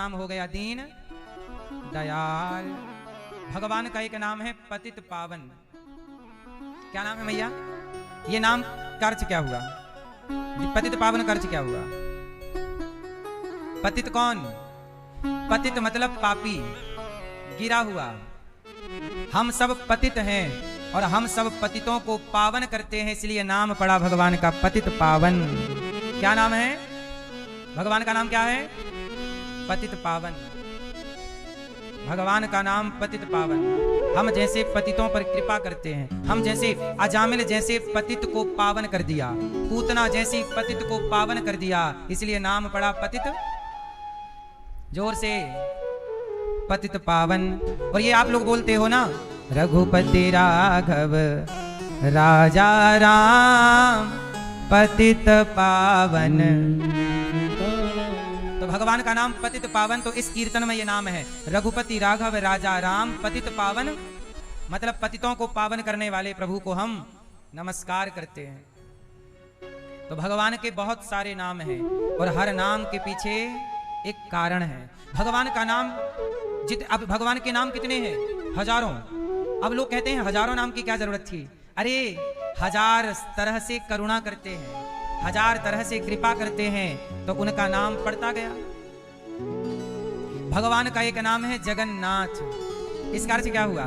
नाम हो गया दीन दयाल। भगवान का एक नाम है पतित पावन। क्या नाम है भैया? ये नाम का अर्थ क्या हुआ? पतित पावन का अर्थ क्या हुआ? पतित कौन? पतित मतलब पापी, गिरा हुआ। हम सब पतित हैं और हम सब पतितों को पावन करते हैं, इसलिए नाम पड़ा भगवान का पतित पावन। क्या नाम है भगवान का? नाम क्या है? पतित पावन। भगवान का नाम पतित पावन। हम जैसे पतितों पर कृपा करते हैं, हम जैसे अजामिल जैसे पतित को पावन कर दिया, पूतना जैसी पतित को पावन कर दिया, इसलिए नाम पड़ा पतित। जोर से, पतित पावन। और ये आप लोग बोलते हो ना, रघुपति राघव राजा राम पतित पावन। तो भगवान का नाम पतित पावन, तो इस कीर्तन में ये नाम है रघुपति राघव राजा राम पतित पावन। मतलब पतितों को पावन करने वाले प्रभु को हम नमस्कार करते हैं। तो भगवान के बहुत सारे नाम हैं और हर नाम के पीछे एक कारण है। भगवान का नाम अब भगवान के नाम कितने हैं? हजारों। अब लोग कहते हैं हजारों नाम की क्या जरूरत थी? अरे हजार तरह से करुणा करते हैं, हजार तरह से कृपा करते हैं, तो उनका नाम पड़ता गया। भगवान का एक नाम है जगन्नाथ। इसका अर्थ क्या हुआ?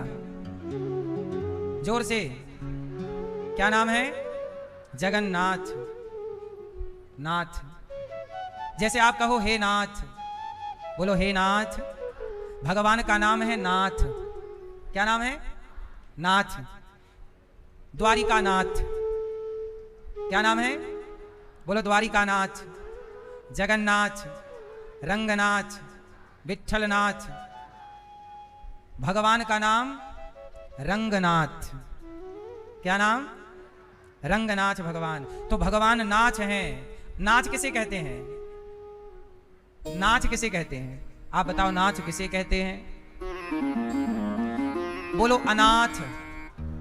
जोर से, क्या नाम है? जगन्नाथ। नाथ। जैसे आप कहो हे नाथ, बोलो हे नाथ। भगवान का नाम है नाथ। क्या नाम है? नाथ। द्वारिका नाथ। क्या नाम है? बोलो द्वारिका नाथ। जगन्नाथ, रंगनाथ, विठ्ठलनाथ। भगवान का नाम रंगनाथ। क्या नाम? रंगनाथ भगवान। तो भगवान नाच हैं। नाच किसे कहते हैं? नाच किसे कहते हैं? आप बताओ, नाच किसे कहते हैं? बोलो अनाथ,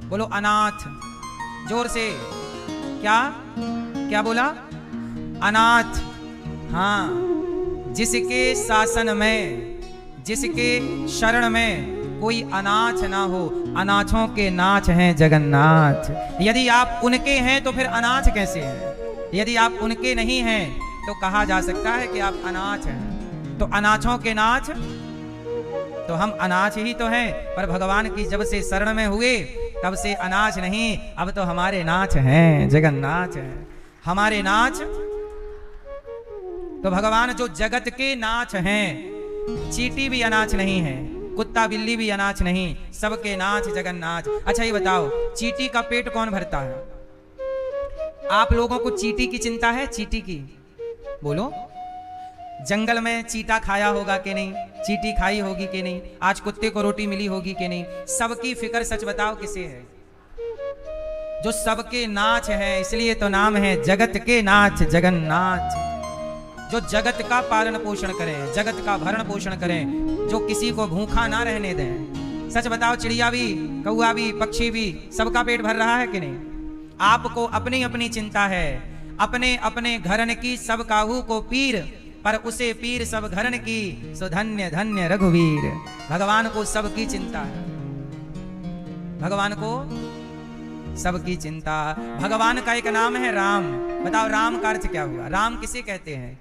बोलो अनाथ। जोर से, क्या क्या बोला? अनाथ। हाँ, जिसके शासन में, जिसके शरण में कोई अनाथ ना हो, अनाथों के नाथ हैं जगन्नाथ। यदि आप उनके हैं तो फिर अनाथ कैसे हैं? यदि आप उनके नहीं हैं तो कहा जा सकता है कि आप अनाथ हैं। तो अनाथों के नाथ, तो हम अनाथ ही तो हैं, पर भगवान की जब से शरण में हुए तब से अनाथ नहीं, अब तो हमारे नाथ हैं, जगन्नाथ हैं हमारे नाथ। तो भगवान जो जगत के नाथ हैं, चींटी भी अनाथ नहीं है, कुत्ता बिल्ली भी अनाथ नहीं, सबके नाथ जगन्नाथ। अच्छा ये बताओ, चींटी का पेट कौन भरता है? आप लोगों को चींटी की चिंता है? चींटी की बोलो। जंगल में चींटा खाया होगा कि नहीं? चींटी खाई होगी कि नहीं? आज कुत्ते को रोटी मिली होगी कि नहीं? सबकी फिक्र सच बताओ किसे है? जो सबके नाथ है, इसलिए तो नाम है जगत के नाथ जगन्नाथ। जो जगत का पालन पोषण करें, जगत का भरण पोषण करें, जो किसी को भूखा ना रहने दें। सच बताओ, चिड़िया भी, कौआ भी, पक्षी भी, सबका पेट भर रहा है कि नहीं? आपको अपनी अपनी चिंता है, अपने अपने घरन की सब काहू को पीर, पर उसे पीर सब घरन की, सो धन्य धन्य रघुवीर। भगवान को सबकी चिंता है, भगवान को सबकी चिंता। भगवान का एक नाम है राम। बताओ राम का अर्थ क्या हुआ? राम किसे कहते हैं?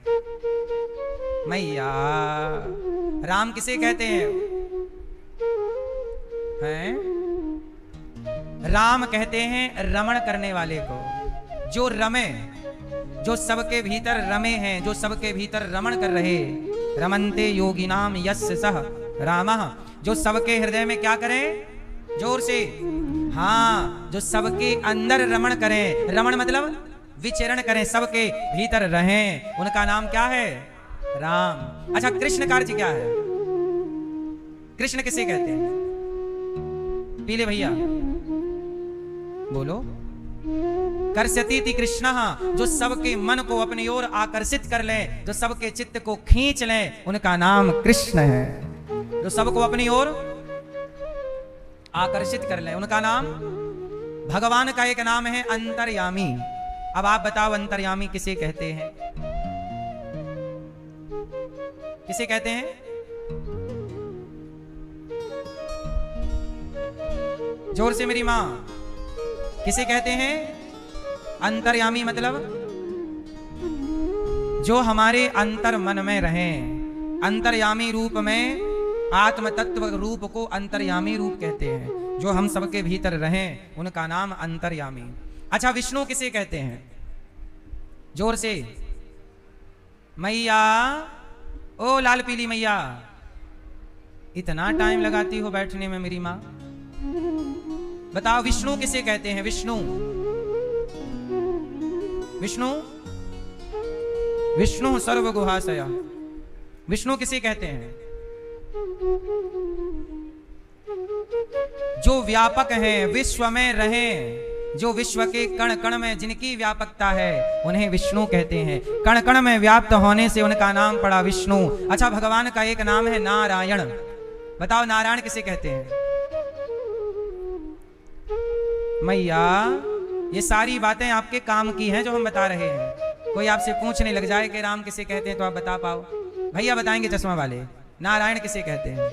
मैया, राम किसे कहते हैं? हैं? राम कहते हैं रमण करने वाले को, जो रमे, जो सबके भीतर रमे हैं, जो सबके भीतर रमण कर रहे। रमन्ते योगिनाम यस्य सह रामः, जो सबके हृदय में क्या करें? जोर से, हाँ, जो सबके अंदर रमण करें। रमण मतलब विचरण करें, सबके भीतर रहें, उनका नाम क्या है? राम। अच्छा, कृष्ण का अर्थ क्या है? कृष्ण किसे कहते हैं? पीले भैया बोलो। कर्षतीति कृष्ण, जो सबके मन को अपनी ओर आकर्षित कर ले, जो सबके चित्त को खींच ले, उनका नाम कृष्ण है। जो सबको अपनी ओर आकर्षित कर ले, उनका नाम। भगवान का एक नाम है अंतर्यामी। अब आप बताओ अंतर्यामी किसे कहते हैं? किसे कहते हैं? जोर से मेरी माँ। किसे कहते हैं? अंतर्यामी मतलब जो हमारे अंतर मन में रहे। अंतर्यामी रूप में, आत्म तत्व रूप को अंतर्यामी रूप कहते हैं। जो हम सबके भीतर रहें उनका नाम अंतर्यामी। अच्छा, विष्णु किसे कहते हैं? जोर से। मैया, ओ लाल पीली मैया, इतना टाइम लगाती हो बैठने में मेरी माँ, बताओ विष्णु किसे कहते हैं? विष्णु, विष्णु, विष्णु सर्वगुहाशय। विष्णु किसे कहते हैं? जो व्यापक हैं, विश्व में रहें, जो विश्व के कण कण में जिनकी व्यापकता है उन्हें विष्णु कहते हैं। कण कण में व्याप्त होने से उनका नाम पड़ा विष्णु। अच्छा, भगवान का एक नाम है नारायण। बताओ नारायण किसे कहते हैं? मैया, ये सारी बातें आपके काम की हैं जो हम बता रहे हैं। कोई आपसे पूछने लग जाए कि राम किसे कहते हैं तो आप बता पाओ? भैया बताएंगे चश्मा वाले, नारायण किसे कहते हैं?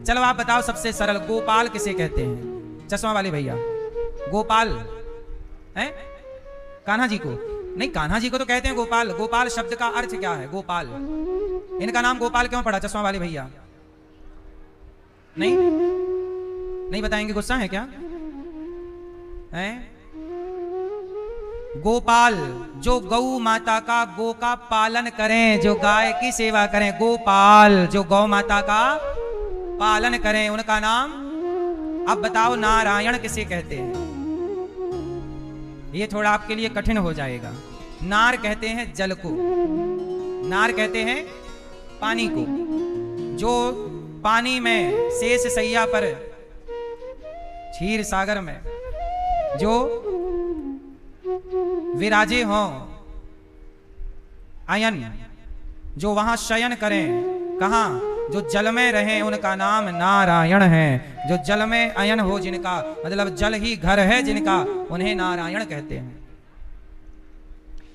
चलो आप बताओ सबसे सरल, गोपाल किसे कहते हैं? चश्मा वाले भैया, गोपाल है? कान्हा जी को नहीं, कान्हा जी को तो कहते हैं गोपाल। गोपाल शब्द का अर्थ क्या है? गोपाल। इनका नाम गोपाल क्यों पड़ा? चश्मा वाले भैया नहीं नहीं बताएंगे? गुस्सा है क्या? है? गोपाल जो गौ माता का, गो का पालन करें, जो गाय की सेवा करें। गोपाल जो गौ माता का पालन करें, उनका नाम। अब बताओ नारायण किसे कहते हैं? ये थोड़ा आपके लिए कठिन हो जाएगा। नार कहते हैं जल को, नार कहते हैं पानी को। जो पानी में, शेष सैया पर, क्षीर सागर में जो विराजे हों, अयन जो वहां शयन करें, कहां? जो जल में रहें, उनका नाम नारायण है। जो जल में अयन हो जिनका, मतलब जल ही घर है जिनका, उन्हें नारायण कहते हैं।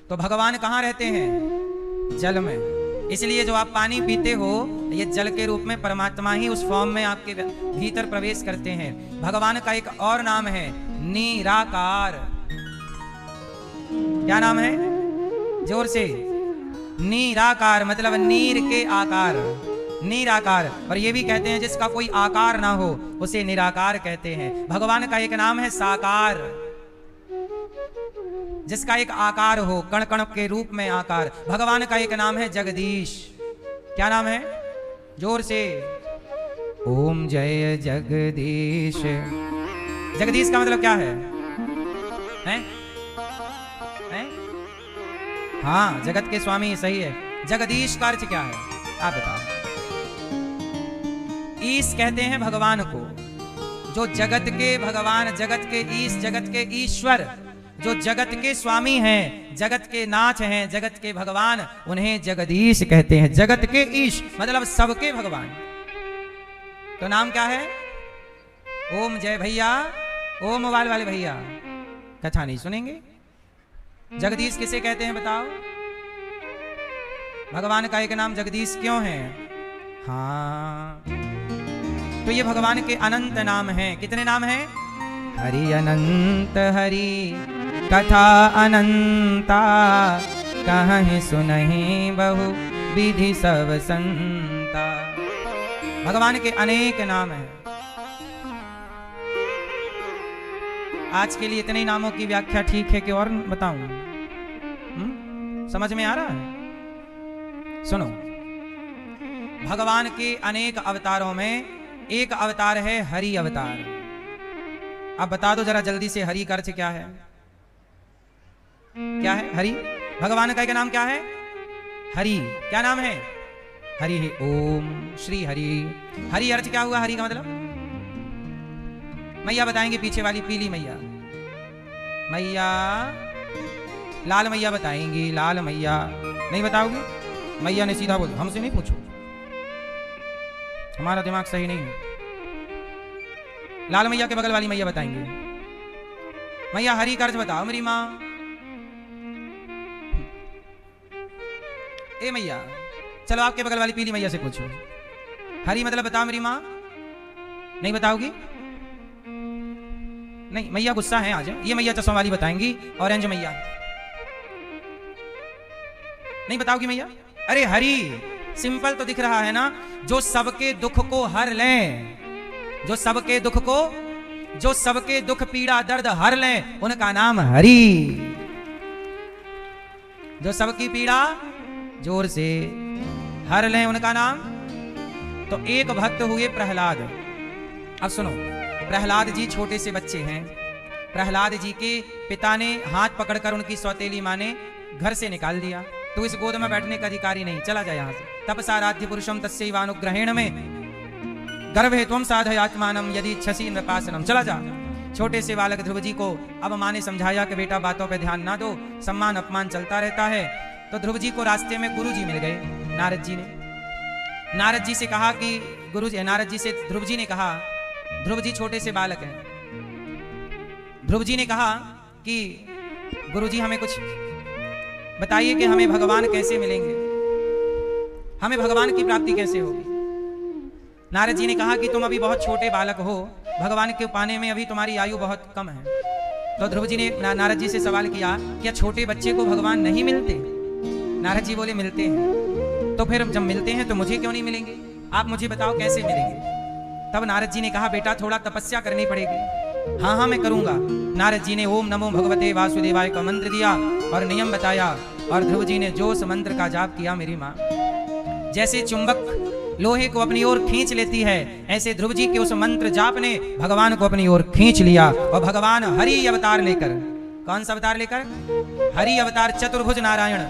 तो भगवान कहां रहते हैं? जल में। इसलिए जो आप पानी पीते हो, ये जल के रूप में परमात्मा ही उस फॉर्म में आपके भीतर प्रवेश करते हैं। भगवान का एक और नाम है निराकार। क्या नाम है? जोर से। निराकार मतलब नीर के आकार, निराकार। और ये भी कहते हैं जिसका कोई आकार ना हो उसे निराकार कहते हैं। भगवान का एक नाम है साकार, जिसका एक आकार हो, कण कण के रूप में आकार। भगवान का एक नाम है जगदीश। क्या नाम है? जोर से। ओम जय जगदीश। जगदीश का मतलब क्या है? हैं? हैं? हाँ, जगत के स्वामी, सही है। जगदीश का अर्थ क्या है आप बताओ? ईश कहते हैं भगवान को, जो जगत के भगवान, जगत के ईश, जगत के ईश्वर, जो जगत के स्वामी हैं, जगत के नाथ हैं, जगत के भगवान, उन्हें जगदीश कहते हैं। जगत के ईश मतलब सबके भगवान। तो नाम क्या है? ओम जय भैया, ओम मोबाइल वाले भैया, कथा नहीं सुनेंगे? जगदीश किसे कहते हैं बताओ? भगवान का एक नाम जगदीश क्यों है? हाँ, तो ये भगवान के अनंत नाम हैं। कितने नाम हैं? हरि अनंत हरि, कथा अनंता, कहीं सुनहि बहु विधि सब संता। भगवान के अनेक नाम हैं। आज के लिए इतने नामों की व्याख्या ठीक है कि और बताऊं? समझ में आ रहा है? सुनो, भगवान के अनेक अवतारों में एक अवतार है हरि अवतार। अब बता दो जरा जल्दी से, हरि का अर्थ क्या है? क्या है हरि? भगवान का एक नाम क्या है? हरि। क्या नाम है? हरि है। ओम श्री हरि। हरि अर्थ क्या हुआ? हरि का मतलब? मैया बताएंगे, पीछे वाली पीली मैया, मैया लाल मैया बताएंगी। लाल मैया नहीं बताओगी? मैया ने सीधा बोल, हमसे नहीं पूछो, हमारा दिमाग सही नहीं है। लाल मैया के बगल वाली मैया बताएंगे। मैया हरि का अर्थ बताओ मेरी माँ। ए मैया, चलो आपके बगल वाली पीली मैया से पूछो, हरि मतलब बताओ मेरी माँ। नहीं बताओगी? नहीं मैया गुस्सा है आज, ये मैया चश्मा वाली बताएंगी, ऑरेंज मैया। नहीं बताओगी मैया? अरे हरि, सिंपल तो दिख रहा है ना, जो सबके दुख को हर लें, जो सबके दुख को, जो सबके दुख पीड़ा दर्द हर लें, उनका नाम हरि। जो सबकी पीड़ा जोर से हर लें, उनका नाम। तो एक भक्त हुए प्रहलाद। अब सुनो, प्रहलाद जी छोटे से बच्चे हैं। प्रहलाद जी के पिता ने हाथ पकड़कर उनकी सौतेली माँ ने घर से निकाल दिया। तो इस गोद में बैठने का अधिकारी नहीं, चला जाए यहां से। तपसाराध्य पुरुषम तस्यैवानुग्रहेण में गर्भे त्वं साधयात्मानं यदि इच्छसि नृपासनम। चला जा। छोटे से बालक ध्रुव जी को अब माँ ने समझाया कि बेटा बातों पे ध्यान ना दो, सम्मान अपमान चलता रहता है। तो ध्रुव जी को रास्ते में गुरु जी मिल गए, नारद जी ने। नारद जी से कहा कि गुरु जी, नारद जी से ध्रुव जी ने कहा, ध्रुव जी छोटे से बालक हैं, ध्रुव जी ने कहा कि गुरु जी हमें कुछ बताइए कि हमें भगवान कैसे मिलेंगे, हमें भगवान की प्राप्ति कैसे होगी। नारद जी ने कहा कि तुम अभी बहुत छोटे बालक हो, भगवान के पाने में अभी तुम्हारी आयु बहुत कम है। तो ध्रुव जी ने नारद जी से सवाल किया, क्या छोटे बच्चे को भगवान नहीं मिलते? नारद जी बोले मिलते हैं। तो फिर जब मिलते हैं तो मुझे क्यों नहीं मिलेंगे? आप मुझे बताओ कैसे मिलेंगे? तब नारद जी ने कहा, बेटा थोड़ा तपस्या करनी पड़ेगी। हाँ हाँ मैं करूंगा। नारद जी ने ओम नमो भगवते वासुदेवाय का मंत्र दिया और नियम बताया, और ध्रुव जी ने जो उस मंत्र का जाप किया, मेरी माँ, जैसे चुंबक लोहे को अपनी ओर खींच लेती है, ऐसे ध्रुव जी के उस मंत्र जाप ने भगवान को अपनी ओर खींच लिया। और भगवान हरि अवतार लेकर, कौन सा अवतार लेकर? हरि अवतार, चतुर्भुज नारायण,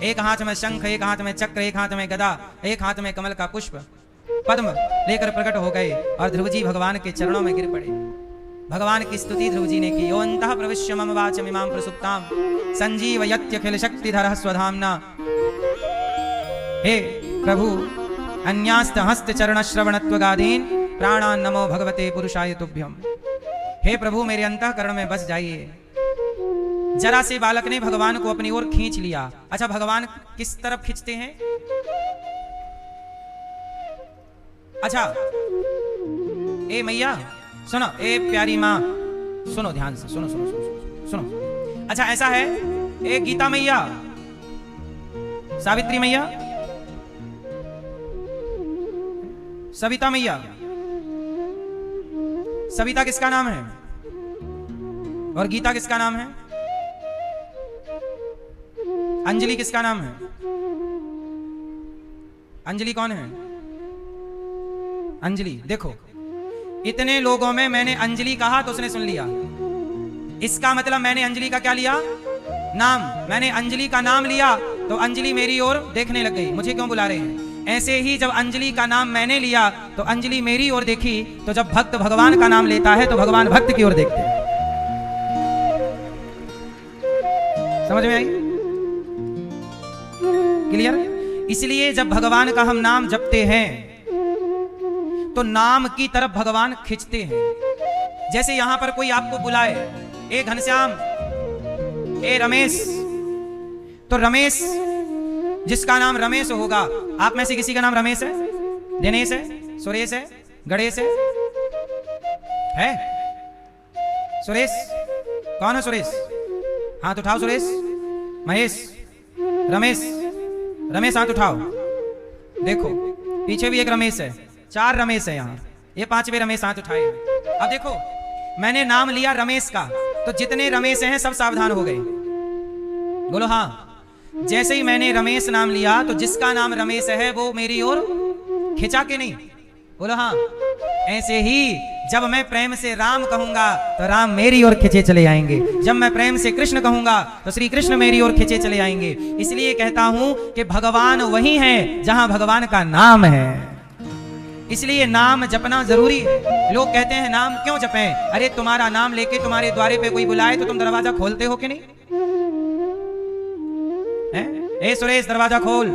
एक हाथ में शंख, एक हाथ में चक्र, एक हाथ में गदा, एक हाथ में कमल का पुष्प पद्म लेकर प्रकट हो गए। और ध्रुव जी भगवान के चरणों में गिर पड़े। भगवान की स्तुति ध्रुव जी ने की। यो अंतः प्रविश्य मम वाचमिमां प्रसुप्तां संजीवयत्यखिल शक्तिधरः स्वधाम्ना। हे प्रभु, अन्यास्त हस्त चरण श्रवणत्वगादीन प्राणान् नमो भगवते पुरुषाय तुभ्यम। हे प्रभु, मेरे अंतःकरण में बस जाइए। जरा से बालक ने भगवान को अपनी ओर खींच लिया। अच्छा, भगवान किस तरफ खींचते हैं? अच्छा, ए मैया सुनो, ए प्यारी माँ सुनो, ध्यान से सुनो सुनो सुनो सुनो। अच्छा ऐसा है, ए गीता मैया, सावित्री मैया, सविता मैया। सविता किसका नाम है और गीता किसका नाम है? अंजलि किसका नाम है? अंजलि कौन है? अंजलि, देखो इतने लोगों में मैंने अंजलि कहा तो उसने सुन लिया। इसका मतलब मैंने अंजलि का क्या लिया? नाम। मैंने अंजलि का नाम लिया तो अंजलि मेरी ओर देखने लग गई, मुझे क्यों बुला रहे हैं। ऐसे ही जब अंजलि का नाम मैंने लिया तो अंजलि मेरी ओर देखी। तो जब भक्त भगवान का नाम लेता है तो भगवान भक्त की ओर देखते हैं। समझ में आई? क्लियर? इसलिए जब भगवान का हम नाम जपते हैं तो नाम की तरफ भगवान खींचते हैं। जैसे यहां पर कोई आपको बुलाए, ए घनश्याम, ए रमेश, तो रमेश जिसका नाम रमेश होगा, आप में से किसी का नाम रमेश है, दिनेश है, सुरेश है, गणेश है? सुरेश कौन है? सुरेश हाथ उठाओ। सुरेश, महेश, रमेश, रमेश हाथ उठाओ। देखो पीछे भी एक रमेश है, 4 रमेश है यहाँ, ये 5वें रमेश हाथ उठाए। अब देखो मैंने नाम लिया रमेश का, तो जितने रमेश हैं सब सावधान हो गए। बोलो हाँ। जैसे ही मैंने रमेश नाम लिया तो जिसका नाम रमेश है वो मेरी ओर खिंचा के नहीं? बोलो हाँ। ऐसे ही जब मैं प्रेम से राम कहूंगा तो राम मेरी ओर खिंचे चले आएंगे, जब मैं प्रेम से कृष्ण कहूंगा तो श्री कृष्ण मेरी ओर खिंचे चले आएंगे। इसलिए कहता हूं कि भगवान वही है जहां भगवान का नाम है। इसलिए नाम जपना जरूरी है। लोग कहते हैं नाम क्यों जपें? अरे तुम्हारा नाम लेके तुम्हारे द्वारे पे कोई बुलाए तो तुम दरवाजा खोलते हो कि नहीं? ए सुरेश दरवाजा खोल,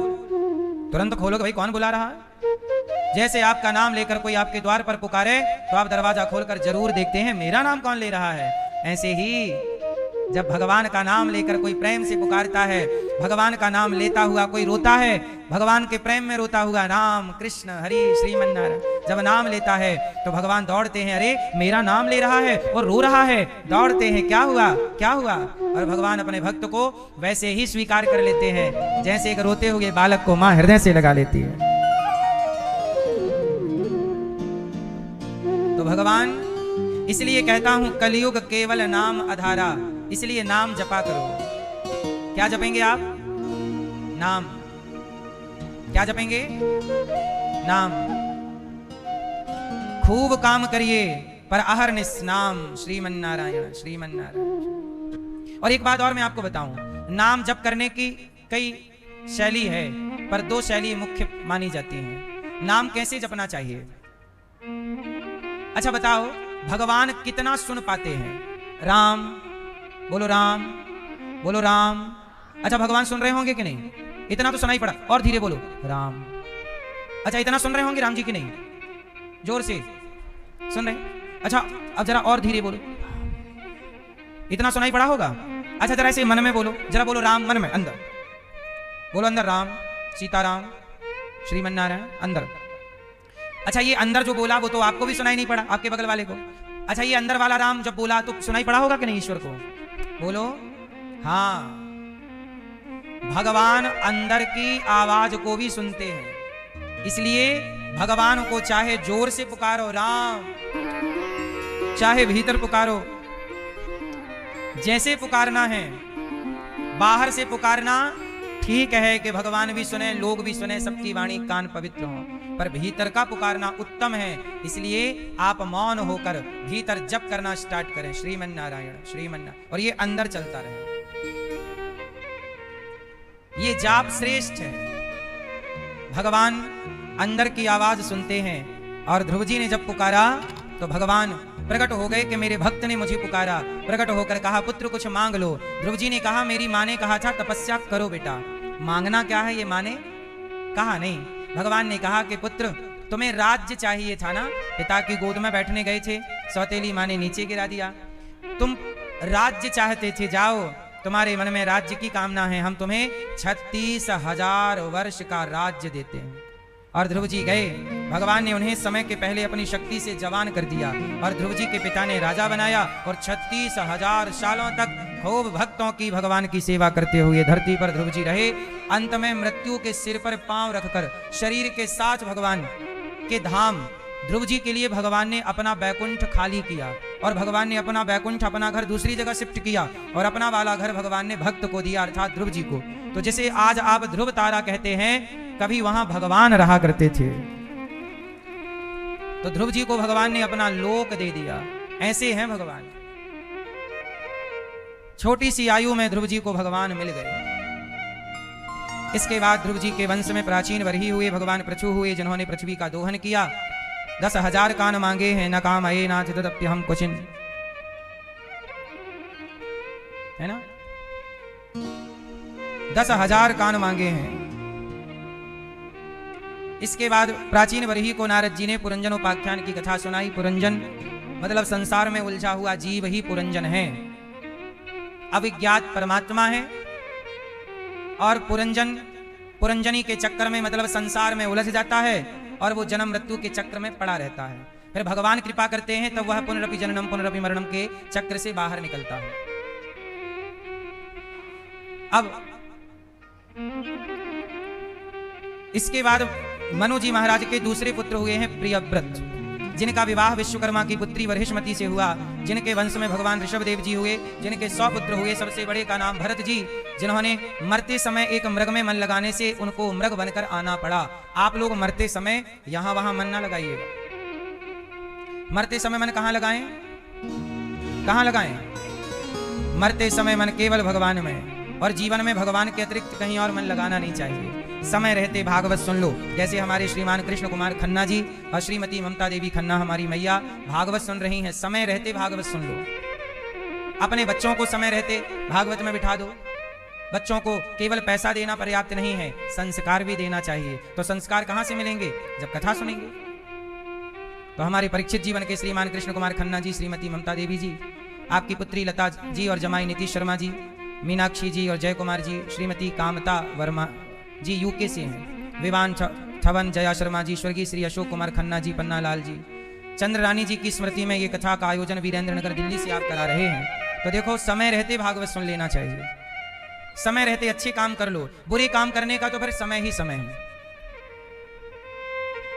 तुरंत खोलोगे, भाई कौन बुला रहा है? जैसे आपका नाम लेकर कोई आपके द्वार पर पुकारे तो आप दरवाजा खोलकर जरूर देखते हैं मेरा नाम कौन ले रहा है। ऐसे ही जब भगवान का नाम लेकर कोई प्रेम से पुकारता है, भगवान का नाम लेता हुआ कोई रोता है, भगवान के प्रेम में रोता हुआ राम कृष्ण हरि श्रीमन्नारायण जब नाम लेता है तो भगवान दौड़ते हैं, अरे मेरा नाम ले रहा है और रो रहा है, दौड़ते हैं, क्या हुआ क्या हुआ। और भगवान अपने भक्त को वैसे ही स्वीकार कर लेते हैं जैसे एक रोते हुए बालक को मां हृदय से लगा लेती है। तो भगवान इसलिए कहता हूं कलयुग केवल नाम आधारा, इसलिए नाम जपा करो। क्या जपेंगे आप? नाम। क्या जपेंगे? नाम। खूब काम करिए पर अहरनिश नाम श्रीमन्नारायण श्रीमन्नारायण। और एक बात और मैं आपको बताऊं, नाम जप करने की कई शैली है पर दो शैली मुख्य मानी जाती हैं। नाम कैसे जपना चाहिए? अच्छा बताओ, भगवान कितना सुन पाते हैं? राम बोलो, राम बोलो, राम। अच्छा भगवान सुन रहे होंगे कि नहीं? इतना तो सुनाई पड़ा, और धीरे बोलो, राम। अच्छा इतना सुन रहे होंगे राम जी की नहीं? जोर से सुन रहे? अच्छा अब जरा और धीरे बोलो, इतना सुनाई पड़ा होगा। अच्छा जरा ऐसे मन में बोलो, जरा बोलो राम मन में, अंदर बोलो, अंदर राम सीताराम श्रीमन्नारायण, अंदर। अच्छा ये अंदर जो बोला वो तो आपको भी सुनाई नहीं पड़ा, आपके बगल वाले को। अच्छा ये अंदर वाला राम जब बोला तो सुनाई पड़ा होगा कि नहीं ईश्वर को? बोलो हाँ। भगवान अंदर की आवाज को भी सुनते हैं, इसलिए भगवान को चाहे जोर से पुकारो राम, चाहे भीतर पुकारो, जैसे पुकारना है। बाहर से पुकारना ठीक है कि भगवान भी सुने, लोग भी सुने, सबकी वाणी कान पवित्र हो, पर भीतर का पुकारना उत्तम है। इसलिए आप मौन होकर भीतर जप करना स्टार्ट करें, श्रीमन्नारायण श्रीमन्नारायण, और ये अंदर चलता रहे। ये जाप श्रेष्ठ है। भगवान अंदर की आवाज सुनते हैं। और ध्रुव जी ने जब पुकारा तो भगवान प्रकट हो गए कि मेरे भक्त ने मुझे पुकारा। प्रकट होकर कहा पुत्र कुछ मांग लो। ध्रुव जी ने कहा मेरी माँ ने कहा था तपस्या करो बेटा, मांगना क्या है ये माँ ने कहा नहीं। भगवान ने कहा कि पुत्र तुम्हें राज्य चाहिए था ना, पिता की गोद में बैठने गए थे, सौतेली माँ ने नीचे गिरा दिया। तुम राज्य चाहते थे, जाओ तुम्हारे मन में राज्य की कामना है, हम तुम्हें 36,000 वर्ष का राज्य देते हैं। और ध्रुव जी गए। भगवान ने उन्हें समय के पहले अपनी शक्ति से जवान कर दिया और ध्रुव जी के पिता ने राजा बनाया और 36,000 सालों तक खूब भक्तों की भगवान की सेवा करते हुए धरती पर ध्रुव जी रहे। अंत में मृत्यु के सिर पर पांव रखकर शरीर के साथ भगवान के धाम ध्रुव जी के लिए भगवान ने अपना बैकुंठ खाली किया और भगवान ने अपना बैकुंठ अपना घर दूसरी जगह शिफ्ट किया और अपना वाला घर भगवान ने भक्त को दिया अर्थात ध्रुव जी को। तो जैसे आज आप ध्रुव तारा कहते हैं, कभी वहां भगवान रहा करते थे, तो ध्रुव जी को भगवान ने अपना लोक दे दिया। ऐसे हैं भगवान। छोटी सी आयु में ध्रुव जी को भगवान मिल गए। इसके बाद ध्रुव जी के वंश में प्राचीन वरही हुए भगवान पृथु हुए, जिन्होंने पृथ्वी का दोहन किया। 10,000 कान मांगे हैं, न काम आए नाथ तदप्य हम कुचिन, है ना। 10,000 कान मांगे हैं। इसके बाद प्राचीन वरही को नारद जी ने पुरंजन उपाख्यान की कथा सुनाई। पुरंजन मतलब संसार में उलझा हुआ जीव ही पुरंजन है, अविज्ञात परमात्मा है। और पुरंजनी के चक्कर में मतलब संसार में उलझ जाता है और वो जन्म मृत्यु के चक्र में पड़ा रहता है। फिर भगवान कृपा करते हैं तब वह पुनरपि जननम पुनरपि मरणम के चक्र से बाहर निकलता है। अब इसके बाद मनु जी महाराज के दूसरे पुत्र हुए हैं प्रियव्रत, जिनका विवाह विश्वकर्मा की पुत्री वरिष्ठमती से हुआ, जिनके वंश में भगवान ऋषभदेव जी हुए, जिनके 100 पुत्र हुए। सबसे बड़े का नाम भरत जी, जिन्होंने मरते समय एक मृग में मन लगाने से उनको मृग बनकर आना पड़ा। आप लोग मरते समय यहां वहां मन ना लगाइएगा। मरते समय मन कहां लगाएं? कहां लगाएं? मरते समय मन केवल भगवान में, और जीवन में भगवान के अतिरिक्त कहीं और मन लगाना नहीं चाहिए। समय रहते भागवत सुन लो, जैसे हमारे श्रीमान कृष्ण कुमार खन्ना जी और श्रीमती ममता देवी खन्ना हमारी मैया भागवत सुन रही हैं। समय रहते भागवत सुन लो। अपने बच्चों को समय रहते भागवत में बिठा दो। बच्चों को केवल पैसा देना पर्याप्त नहीं है, संस्कार भी देना चाहिए। तो संस्कार कहां से मिलेंगे? जब कथा सुनेंगे। तो हमारे परीक्षित जीवन के श्रीमान कृष्ण कुमार खन्ना जी, श्रीमती ममता देवी जी आपकी पुत्री लता जी और जमाई नीतीश शर्मा जी, मीनाक्षी जी और जय कुमार जी, श्रीमती कामता वर्मा जी यूके से हैं, विवान थवन जया शर्मा जी, स्वर्गीय श्री अशोक कुमार खन्ना जी, पन्ना लाल जी, चंद्र रानी जी की स्मृति में ये कथा का आयोजन वीरेंद्र नगर दिल्ली से आप करा रहे हैं। तो देखो, समय रहते भागवत सुन लेना चाहिए, समय रहते अच्छे काम कर लो। बुरे काम करने का तो फिर समय ही समय है।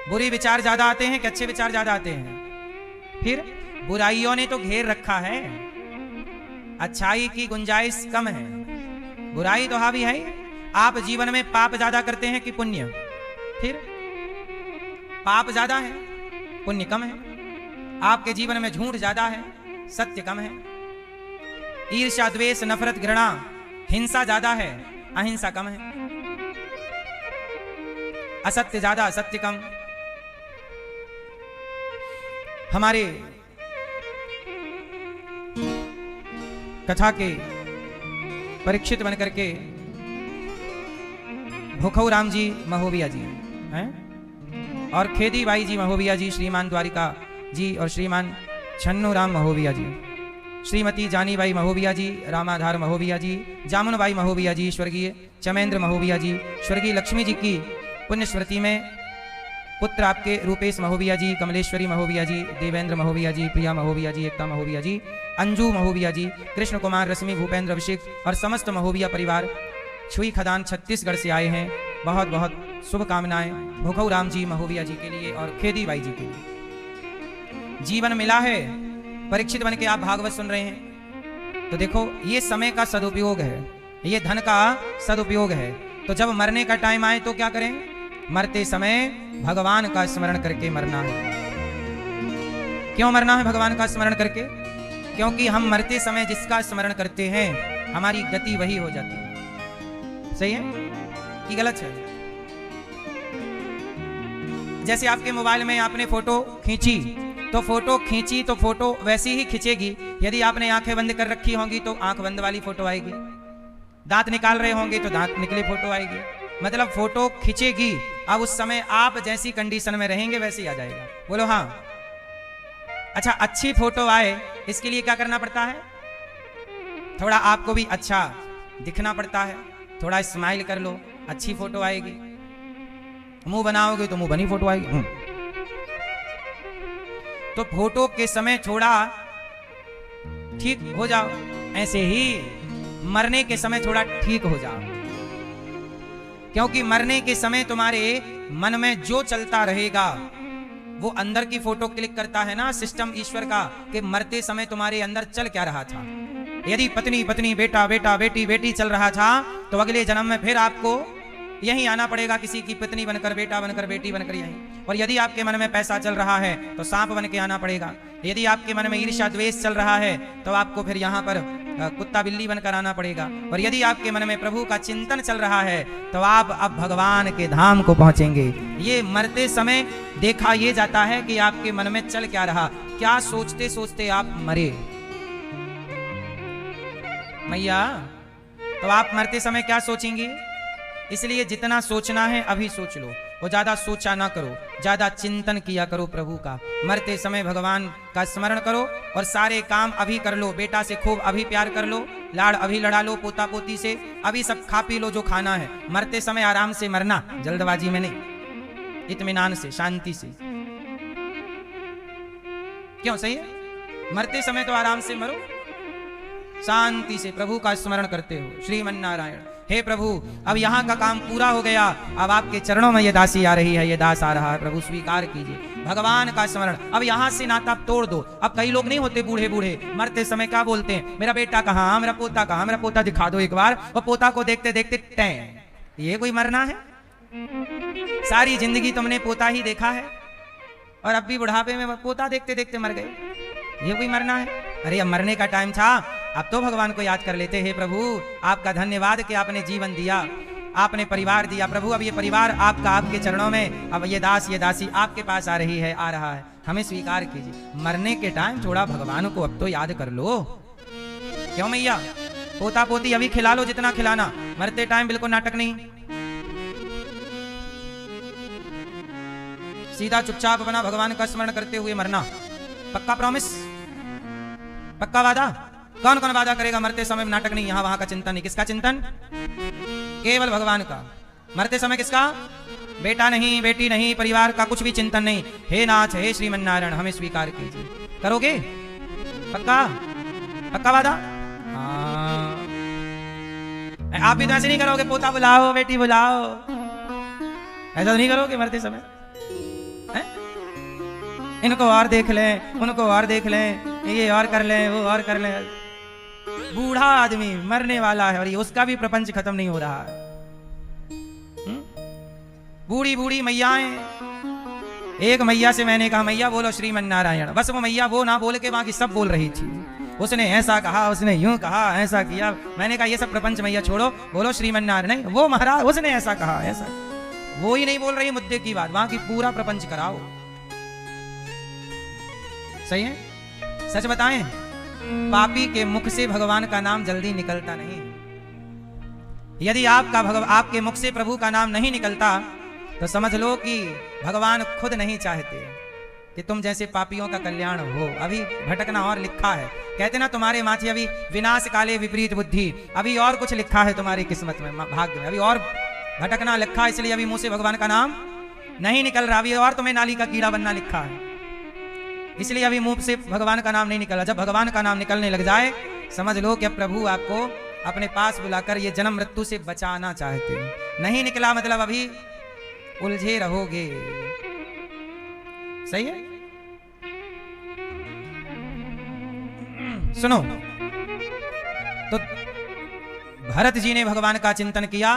बुरे विचार ज्यादा आते हैं कि अच्छे विचार ज्यादा आते हैं? फिर बुराइयों ने तो घेर रखा है, अच्छाई की गुंजाइश कम है, बुराई तो हावी है। आप जीवन में पाप ज्यादा करते हैं कि पुण्य? फिर पाप ज्यादा है, पुण्य कम है। आपके जीवन में झूठ ज्यादा है, सत्य कम है। ईर्ष्या, द्वेष, नफरत, घृणा, हिंसा ज्यादा है, अहिंसा कम है। असत्य ज्यादा, सत्य कम। हमारे कथा के परीक्षित बनकर के भूखऊ राम जी महोबिया जी हैं, और खेदी बाई जी महोबिया जी, श्रीमान द्वारिका जी और श्रीमान छन्नू राम महोबिया जी, श्रीमती जानी बाई महोबिया जी, रामाधार महोबिया जी, जामुन बाई महोबिया जी, स्वर्गीय चमेंद्र महोबिया जी, स्वर्गीय लक्ष्मी जी की पुण्य स्मृति में पुत्र आपके रूपेश महोबिया जी, कमलेश्वरी महोबिया जी, देवेंद्र महोबिया जी, प्रिया महोबिया जी, एकता महोबिया जी, अंजू महोबिया जी, कृष्ण कुमार, रश्मि, भूपेंद्र, अभिषेक और समस्त महोबिया परिवार छुई खदान छत्तीसगढ़ से आए हैं। बहुत बहुत शुभकामनाएं भूखऊ राम जी महोबिया जी के लिए और खेदी बाई जी के लिए। जीवन मिला है, परीक्षित बन के आप भागवत सुन रहे हैं, तो देखो ये समय का सदुपयोग है, ये धन का सदुपयोग है। तो जब मरने का टाइम आए तो क्या करें? मरते समय भगवान का स्मरण करके मरना है। क्यों मरना है भगवान का स्मरण करके? क्योंकि हम मरते समय जिसका स्मरण करते हैं हमारी गति वही हो जाती है। सही है कि गलत है? जैसे आपके मोबाइल में आपने फोटो खींची तो फोटो वैसी ही खींचेगी। यदि आपने आंखें बंद कर रखी होंगी तो आंख बंद वाली फोटो आएगी, दांत निकाल रहे होंगे तो दांत निकले फोटो आएगी। मतलब फोटो खींचेगी। अब उस समय आप जैसी कंडीशन में रहेंगे वैसे ही आ जाएगा। बोलो हाँ। अच्छा, अच्छी फोटो आए इसके लिए क्या करना पड़ता है? थोड़ा आपको भी अच्छा दिखना पड़ता है, थोड़ा स्माइल कर लो, अच्छी फोटो आएगी। मुंह बनाओगे तो मुंह बनी फोटो आएगी। तो फोटो के समय थोड़ा ठीक हो जाओ, ऐसे ही मरने के समय थोड़ा ठीक हो जाओ। क्योंकि मरने के समय तुम्हारे मन में जो चलता रहेगा वो अंदर की फोटो क्लिक करता है ना सिस्टम ईश्वर का, कि मरते समय तुम्हारे अंदर चल क्या रहा था। यदि पत्नी पत्नी, बेटा बेटा, बेटी बेटी चल रहा था तो अगले जन्म में फिर आपको यहीं आना पड़ेगा, किसी की पत्नी बनकर, बेटा बनकर, बेटी बनकर यहीं। और यदि आपके मन में पैसा चल रहा है तो सांप बन के आना पड़ेगा। यदि आपके मन में ईर्ष्या द्वेष चल रहा है तो आपको फिर यहाँ पर कुत्ता बिल्ली बनकर आना पड़ेगा। और यदि आपके मन में प्रभु का चिंतन चल रहा है तो आप अब भगवान के धाम को पहुंचेंगे। ये मरते समय देखा ये जाता है कि आपके मन में चल क्या रहा, क्या सोचते सोचते आप मरे। मैया, तो आप मरते समय क्या सोचेंगे? इसलिए जितना सोचना है अभी सोच लो, और ज्यादा सोचा ना करो, ज्यादा चिंतन किया करो प्रभु का। मरते समय भगवान का स्मरण करो और सारे काम अभी कर लो। बेटा से खूब अभी प्यार कर लो, लाड़ अभी लड़ा लो, पोता पोती से अभी सब खा पी लो जो खाना है। मरते समय आराम से मरना, जल्दबाजी में नहीं, इत्मीनान से, शांति से। क्यों? सही है? मरते समय तो आराम से मरो, शांति से प्रभु का स्मरण करते हो। श्रीमन नारायण। हे प्रभु, अब यहाँ का काम पूरा हो गया, अब आपके चरणों में ये दासी आ रही है, ये दास आ रहा है, प्रभु स्वीकार कीजिए भगवान का स्मरण। अब यहाँ से नाता तोड़ दो। अब कई लोग नहीं होते बूढ़े बूढ़े, मरते समय क्या बोलते हैं? मेरा बेटा कहाँ, मेरा पोता कहाँ, मेरा पोता दिखा दो एक बार। और पोता को देखते देखते टैं, ये कोई मरना है? सारी जिंदगी तुमने पोता ही देखा है और अब भी बुढ़ापे में पोता देखते देखते मर गए, ये कोई मरना है? अरे अब मरने का टाइम था, अब तो भगवान को याद कर लेते। हे प्रभु, आपका धन्यवाद कि आपने जीवन दिया, आपने परिवार दिया। प्रभु, अब ये परिवार आपका, आपके चरणों में, अब ये दास ये दासी आपके पास आ रही है, आ रहा है, हमें स्वीकार कीजिए। मरने के टाइम थोड़ा भगवान को अब तो याद कर लो। क्यों मैया? पोता पोती अभी खिला लो जितना खिलाना, मरते टाइम बिल्कुल नाटक नहीं। सीधा चुपचाप अपना भगवान का स्मरण करते हुए मरना। पक्का प्रॉमिस? पक्का वादा? कौन कौन वादा करेगा मरते समय नाटक नहीं, यहां वहां का चिंतन नहीं? किसका चिंतन? केवल भगवान का। मरते समय किसका? बेटा नहीं, बेटी नहीं, परिवार का कुछ भी चिंतन नहीं। हे नाथ, हे श्रीमन्नारायण, हमें स्वीकार कीजिए। करोगे? पक्का? पक्का वादा? हाँ। आप भी तो ऐसे नहीं करोगे, पोता बुलाओ, बेटी बुलाओ, ऐसा तो नहीं करोगे मरते समय? है? इनको और देख लें, उनको और देख लें, ये और कर लें, वो और कर लें। बूढ़ा आदमी मरने वाला है और ये उसका भी प्रपंच खत्म नहीं हो रहा है। बूढ़ी बूढ़ी मैयाएं, एक मैया से मैंने कहा मैया बोलो श्रीमन्नारायण, बस वो मैया वो ना बोल के बाकी सब बोल रही थी। उसने ऐसा कहा, उसने यूं कहा, ऐसा किया। मैंने कहा ये सब प्रपंच मैया छोड़ो, बोलो श्रीमन्नारायण। नहीं, वो महाराज उसने ऐसा कहा, ऐसा। वो ही नहीं बोल रही मुद्दे की बात, वहां की पूरा प्रपंच कराओ। सही है? सच बताएं, पापी के मुख से भगवान का नाम जल्दी निकलता नहीं। यदि आपके मुख से प्रभु का नाम नहीं निकलता तो समझ लो कि भगवान खुद नहीं चाहते कि तुम जैसे पापियों का कल्याण हो। अभी भटकना और लिखा है। कहते ना तुम्हारे माथे अभी विनाश काले विपरीत बुद्धि, अभी और कुछ लिखा है तुम्हारी किस्मत में, भाग्य में, अभी और भटकना लिखा है। इसलिए अभी मुंह से भगवान का नाम नहीं निकल रहा, अभी और तुम्हें नाली का कीड़ा बनना लिखा है। इसलिए अभी मुंह से भगवान का नाम नहीं निकला। जब भगवान का नाम निकलने लग जाए समझ लो कि प्रभु आपको अपने पास बुलाकर ये जन्म मृत्यु से बचाना चाहते हैं। नहीं निकला मतलब अभी उलझे रहोगे। सही है? सुनो, तो भरत जी ने भगवान का चिंतन किया,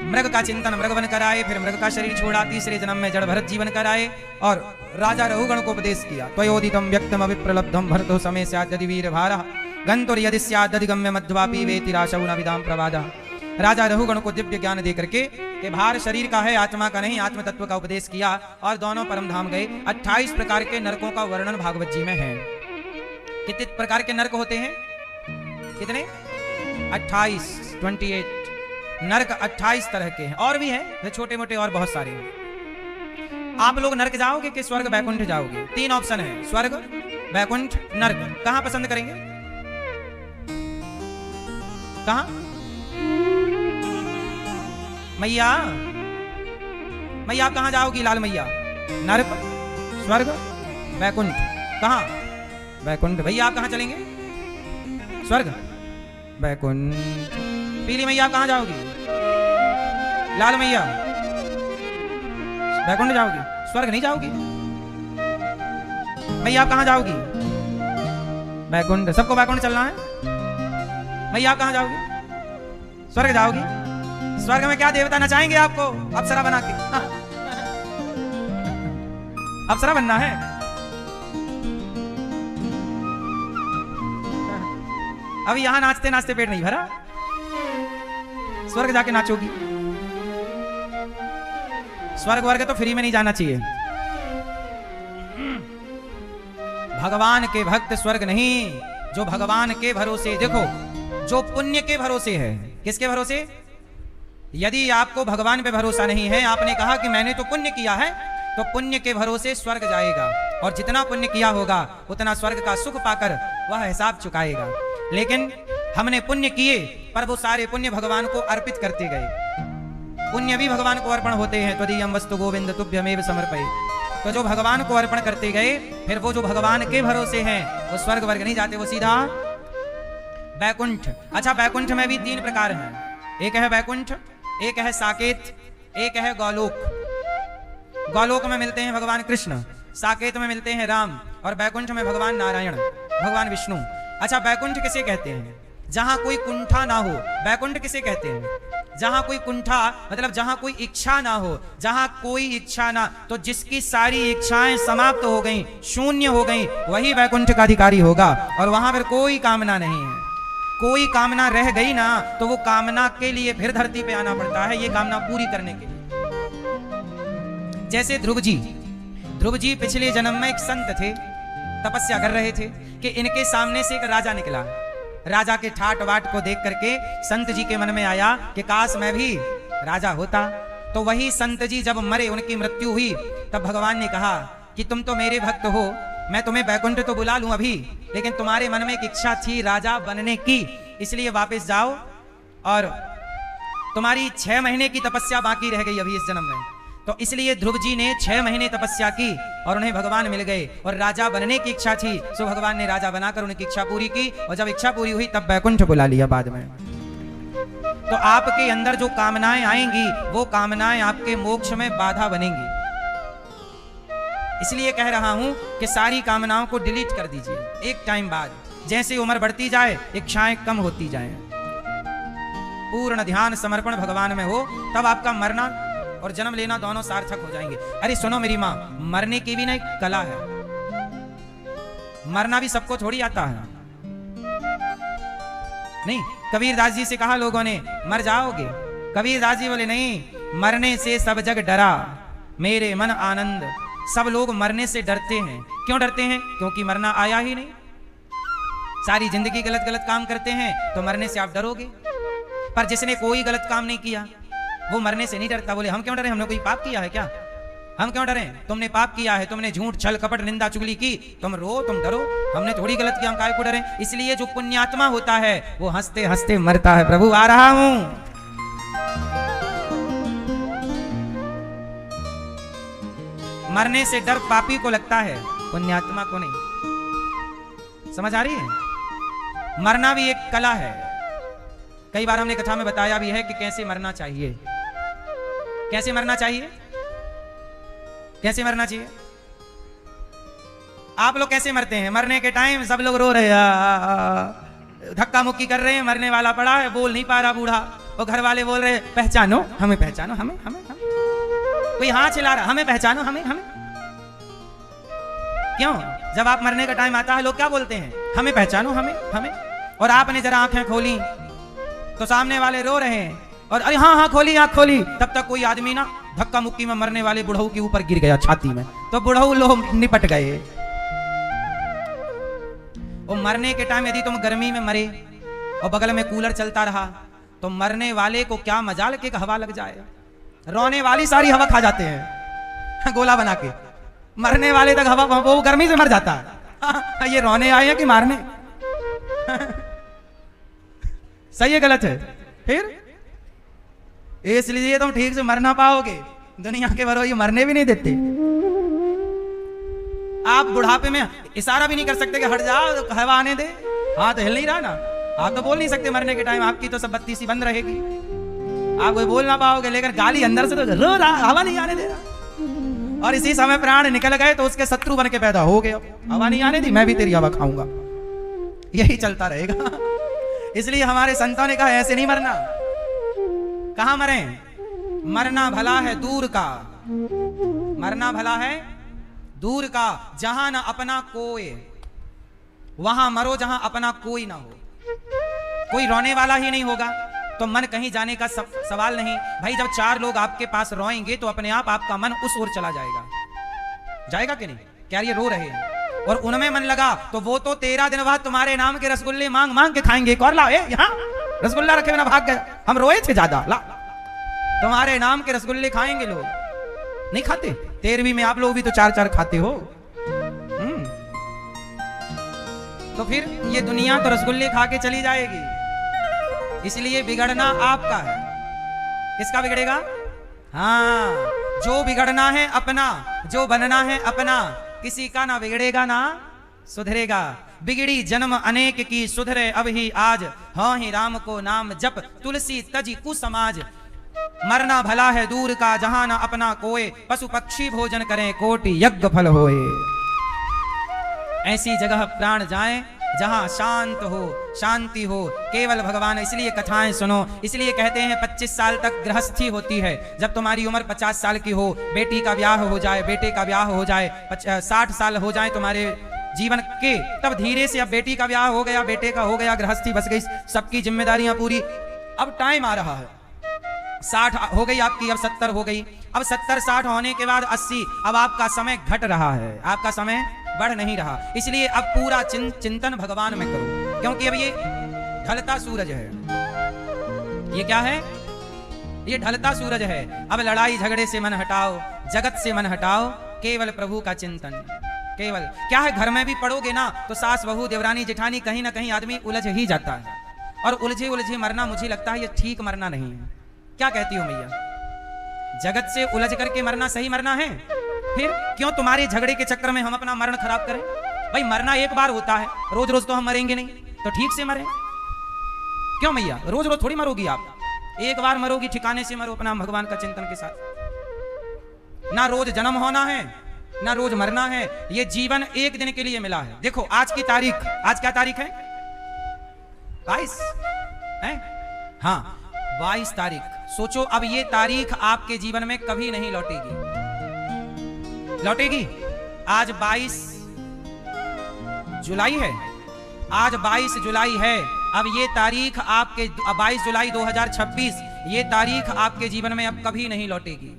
मृग का चिंतन मृग बनकर आए, फिर मृग का शरीर छोड़ा, तीसरे जन्म में जड़ भरत जीवन कर आए और राजा रघुगण को उपदेश किया। त्वयोदितम व्यक्तम अविप्रलब्धम भरतो समय स्याद् यदि वीर भारः गंतुर यदि स्याद् यदिगम्य मध्वापि वेति राशौ न विदाम प्रवादः। राजा रघुगण को दिव्य ज्ञान दे करके कि भार शरीर का है, आत्मा का नहीं, आत्म तत्व का उपदेश किया और दोनों परम धाम गए। 28 प्रकार के नरकों का वर्णन भागवत जी में है। कितने प्रकार के नरक होते हैं? कितने? 28 नरक 28 तरह के हैं, और भी हैं छोटे मोटे और बहुत सारे हैं। आप लोग नरक जाओगे कि स्वर्ग बैकुंठ जाओगे? 3 ऑप्शन है, स्वर्ग, बैकुंठ, नरक। कहां पसंद करेंगे? कहां? मैया मैया आप कहां जाओगी? लाल मैया, नरक, स्वर्ग, बैकुंठ। कहां? बैकुंठ। भैया आप कहां चलेंगे? स्वर्ग, बैकुंठ। पीली मैया आप कहां जाओगी? लाल मैया, बैकुंठ जाओगी, स्वर्ग नहीं जाओगी? मैया आप कहां जाओगी? बैकुंठ। सबको बैकुंठ चलना है। मैया आप कहां जाओगी? स्वर्ग जाओगी। स्वर्ग में क्या देवता नचाएंगे आपको अप्सरा बना के? अप्सरा बनना है। अभी यहां नाचते नाचते पेट नहीं भरा, स्वर्ग जाके नाचोगी। स्वर्ग वर्ग तो फ्री में नहीं जाना चाहिए। भगवान के भक्त स्वर्ग नहीं, जो भगवान के भरोसे, देखो जो पुण्य के भरोसे है। किसके भरोसे? यदि आपको भगवान पे भरोसा नहीं है, आपने कहा कि मैंने तो पुण्य किया है, तो पुण्य के भरोसे स्वर्ग जाएगा और जितना पुण्य किया होगा उतना स्वर्ग का सुख पाकर वह हिसाब चुकाएगा। लेकिन हमने पुण्य किए पर वो सारे पुण्य भगवान को अर्पित करते गए। पुण्य भी भगवान को अर्पण होते हैं। त्वदीयं वस्तु गोविंद तुभ्यमेव समर्पये। तो जो भगवान को अर्पण करते गए, फिर वो जो भगवान के भरोसे हैं वो स्वर्ग वर्ग नहीं जाते, वो सीधा बैकुंठ। अच्छा, बैकुंठ में भी 3 प्रकार हैं। एक है बैकुंठ, एक है साकेत, एक है गौलोक। गौलोक में मिलते हैं भगवान कृष्ण, साकेत में मिलते हैं राम और बैकुंठ में भगवान नारायण, भगवान विष्णु। अच्छा, बैकुंठ किसे कहते हैं? जहां कोई कुंठा ना हो। बैकुंठ किसे कहते हैं? जहां कोई कुंठा मतलब जहां कोई इच्छा ना हो, जहां कोई इच्छा ना, तो जिसकी सारी इच्छाएं समाप्त हो गई, शून्य हो गई, वही बैकुंठ का अधिकारी होगा। और वहां पर कोई कामना नहीं है। कोई कामना रह गई ना तो वो कामना के लिए फिर धरती पे आना पड़ता है, ये कामना पूरी करने के लिए। जैसे ध्रुव जी पिछले जन्म में एक संत थे, तपस्या कर रहे थे कि इनके सामने से एक राजा निकला। राजा के ठाट वाट को देख करके संत जी के मन में आया कि काश मैं भी राजा होता। तो वही संत जी जब मरे, उनकी मृत्यु हुई, तब भगवान ने कहा कि तुम तो मेरे भक्त हो, मैं तुम्हें बैकुंठ तो बुला लूं अभी, लेकिन तुम्हारे मन में एक इच्छा थी राजा बनने की, इसलिए वापस जाओ। और तुम्हारी 6 महीने की तपस्या बाकी रह गई अभी इस जन्म में, तो इसलिए ध्रुव जी ने 6 महीने तपस्या की और उन्हें भगवान मिल गए और राजा बनने की इच्छा थी, सो भगवान ने राजा बनाकर उनकी इच्छा पूरी की। और जब इच्छा पूरी हुई तब बैकुंठ बुला लिया बाद में। तो आपके अंदर जो कामनाएं आएंगी वो कामनाएं आपके मोक्ष में बाधा बनेंगी। इसलिए कह रहा हूं कि सारी कामनाओं को डिलीट कर दीजिए। एक टाइम बाद जैसे उम्र बढ़ती जाए इच्छाएं कम होती जाएं, पूर्ण ध्यान समर्पण भगवान में हो, तब आपका मरना और जन्म लेना दोनों सार्थक हो जाएंगे। अरे सुनो मेरी माँ, मरने की भी ना एक कला है। मरना भी सबको थोड़ी आता है। नहीं, कबीरदास जी से कहा लोगों ने मर जाओगे, कबीरदास जी बोले नहीं, मरने से सब जग डरा मेरे मन आनंद। सब लोग मरने से डरते हैं। क्यों डरते हैं? क्योंकि मरना आया ही नहीं। सारी जिंदगी गलत गलत काम करते हैं तो मरने से आप डरोगे, पर जिसने कोई गलत काम नहीं किया वो मरने से नहीं डरता। बोले हम क्यों डरे, हमने कोई पाप किया है क्या? हम क्यों डरे? तुमने पाप किया है, तुमने झूठ छल कपट निंदा चुगली की, तुम रो, तुम डरो। हमने थोड़ी गलत किया, हम काहे को डरे? इसलिए जो पुण्यात्मा होता है वो हंसते हंसते मरता है। प्रभु आ रहा हूं। मरने से डर पापी को लगता है, पुण्यात्मा को नहीं। समझ आ रही है? मरना भी एक कला है। कई बार हमने कथा में बताया भी है कि कैसे मरना चाहिए। कैसे मरना चाहिए? कैसे मरना चाहिए? आप लोग कैसे मरते हैं? मरने के टाइम सब लोग रो रहे हैं, धक्का मुक्की कर रहे हैं, मरने वाला पड़ा है, बोल नहीं पा रहा बूढ़ा, और घर वाले बोल रहे पहचानो हमें, पहचानो हमें, हमें, हमें। कोई हाथ चिल्ला रहा हमें पहचानो, हमें, हमें। क्यों? जब आप मरने का टाइम आता है लोग क्या बोलते हैं? हमें पहचानो, हमें, हमें। और आपने जरा आंखें खोली तो सामने वाले रो रहे हैं, और अरे हाँ हाँ खोली, आंख खोली, तब तक कोई आदमी ना धक्का मुक्की में मरने वाले बुढ़ऊ के ऊपर गिर गया छाती में, तो बुढ़ऊ लोग निपट गए। और मरने के टाइम यदि तुम गर्मी में मरे और बगल में कूलर चलता रहा तो मरने वाले को क्या मजाल के हवा लग जाए। रोने वाली सारी हवा खा जाते हैं गोला बना के, मरने वाले तक हवा, वो गर्मी से मर जाता है। ये रोने आए हैं कि मारने? सही है गलत है? फिर इसलिए तुम ठीक से मर ना पाओगे। दुनिया के बड़ो ये मरने भी नहीं देते। आप बुढ़ापे में इशारा भी नहीं कर सकते कि हट जाओ हवा आने दे, हाथ हिल नहीं रहा ना, आप तो बोल नहीं सकते मरने के टाइम, आपकी तो सब बत्ती सी बंद रहेगी, आप कोई बोल ना पाओगे, लेकिन गाली अंदर से तो रो रहा, हवा नहीं आने दे रहा। और इसी समय प्राण निकल गए तो उसके शत्रु बन के पैदा हो गए, हवा नहीं आने दी, मैं भी तेरी हवा खाऊंगा। यही चलता रहेगा। इसलिए हमारे संतों ने कहा ऐसे नहीं मरना। कहां मरे? मरना भला है दूर का, मरना भला है दूर का, जहां ना अपना कोई, वहां मरो जहां अपना कोई ना हो। कोई रोने वाला ही नहीं होगा तो मन कहीं जाने का सवाल नहीं। भाई जब 4 लोग आपके पास रोएंगे तो अपने आप आपका मन उस ओर चला जाएगा, जाएगा कि नहीं? क्या ये रो रहे हैं और उनमें मन लगा तो वो तो 13 दिन बाद तुम्हारे नाम के रसगुल्ले मांग मांग के खाएंगे। एक और लाओ, यहाँ रसगुल्ला रखे बिना भाग गए, हम रोए थे ज्यादा, ला तुम्हारे नाम के रसगुल्ले खाएंगे लोग। नहीं खाते? 13वीं में आप लोग भी तो 4-4 खाते हो। तो फिर ये दुनिया तो रसगुल्ले खा के चली जाएगी। इसलिए बिगड़ना आपका है। किसका बिगड़ेगा? हाँ, जो बिगड़ना है अपना, जो बनना है अपना, किसी का ना बिगड़ेगा ना सुधरेगा। बिगड़ी जन्म अनेक की, सुधरे अब ही आज, हाँ ही राम को नाम जप, तुलसी तजी कुसमाज। मरना भला है दूर का, जहां ना अपना कोय, पशु पक्षी भोजन करें, कोटि यज्ञ फल होए। ऐसी जगह प्राण जाएं जहां शांत हो, शांति हो, केवल भगवान। इसलिए कथाएं सुनो। इसलिए कहते हैं 25 साल तक गृहस्थी होती है। जब तुम्हारी उम्र 50 साल की हो, बेटी का ब्याह हो जाए, बेटे का ब्याह हो जाए, 60 साल हो जाए तुम्हारे जीवन के, तब धीरे से अब बेटी का ब्याह हो गया, बेटे का हो गया, गृहस्थी बस गई, सबकी जिम्मेदारियां पूरी। अब टाइम आ रहा है, 60 हो गई आपकी, अब 70 हो गई। अब 70-60 होने के बाद 80, अब आपका समय घट रहा है, आपका समय बढ़ नहीं रहा। इसलिए अब पूरा चिंतन भगवान में करो, क्योंकि अब ये ढलता सूरज है। ये क्या है? ये ढलता सूरज है। अब लड़ाई झगड़े से मन हटाओ, जगत से मन हटाओ, केवल प्रभु का चिंतन। केवल क्या है, घर में भी पढ़ोगे ना तो सास बहू देवरानी जेठानी कहीं ना कहीं आदमी उलझ ही जाता है, और उलझे उलझे मरना मुझे लगता है ये ठीक मरना नहीं है। क्या कहती हो मैया? जगत से उलझ करके मरना सही मरना है? फिर क्यों तुम्हारे झगड़े के चक्कर में हम अपना मरण खराब करें? भाई मरना एक बार होता है, रोज रोज तो हम मरेंगे नहीं, तो ठीक से मरें। क्यों मैया? रोज रोज थोड़ी मरोगी आप, एक बार मरोगी, ठिकाने से मरो अपना भगवान का चिंतन के साथ। ना रोज जन्म होना है ना रोज मरना है, ये जीवन एक दिन के लिए मिला है। देखो आज की तारीख, आज क्या तारीख है? 22 है? हाँ 22 तारीख। सोचो अब ये तारीख आपके जीवन में कभी नहीं लौटेगी, लौटेगी? आज 22 जुलाई है, आज 22 जुलाई है। अब ये तारीख आपके 22 जुलाई 2026, ये तारीख आपके जीवन में अब कभी नहीं लौटेगी।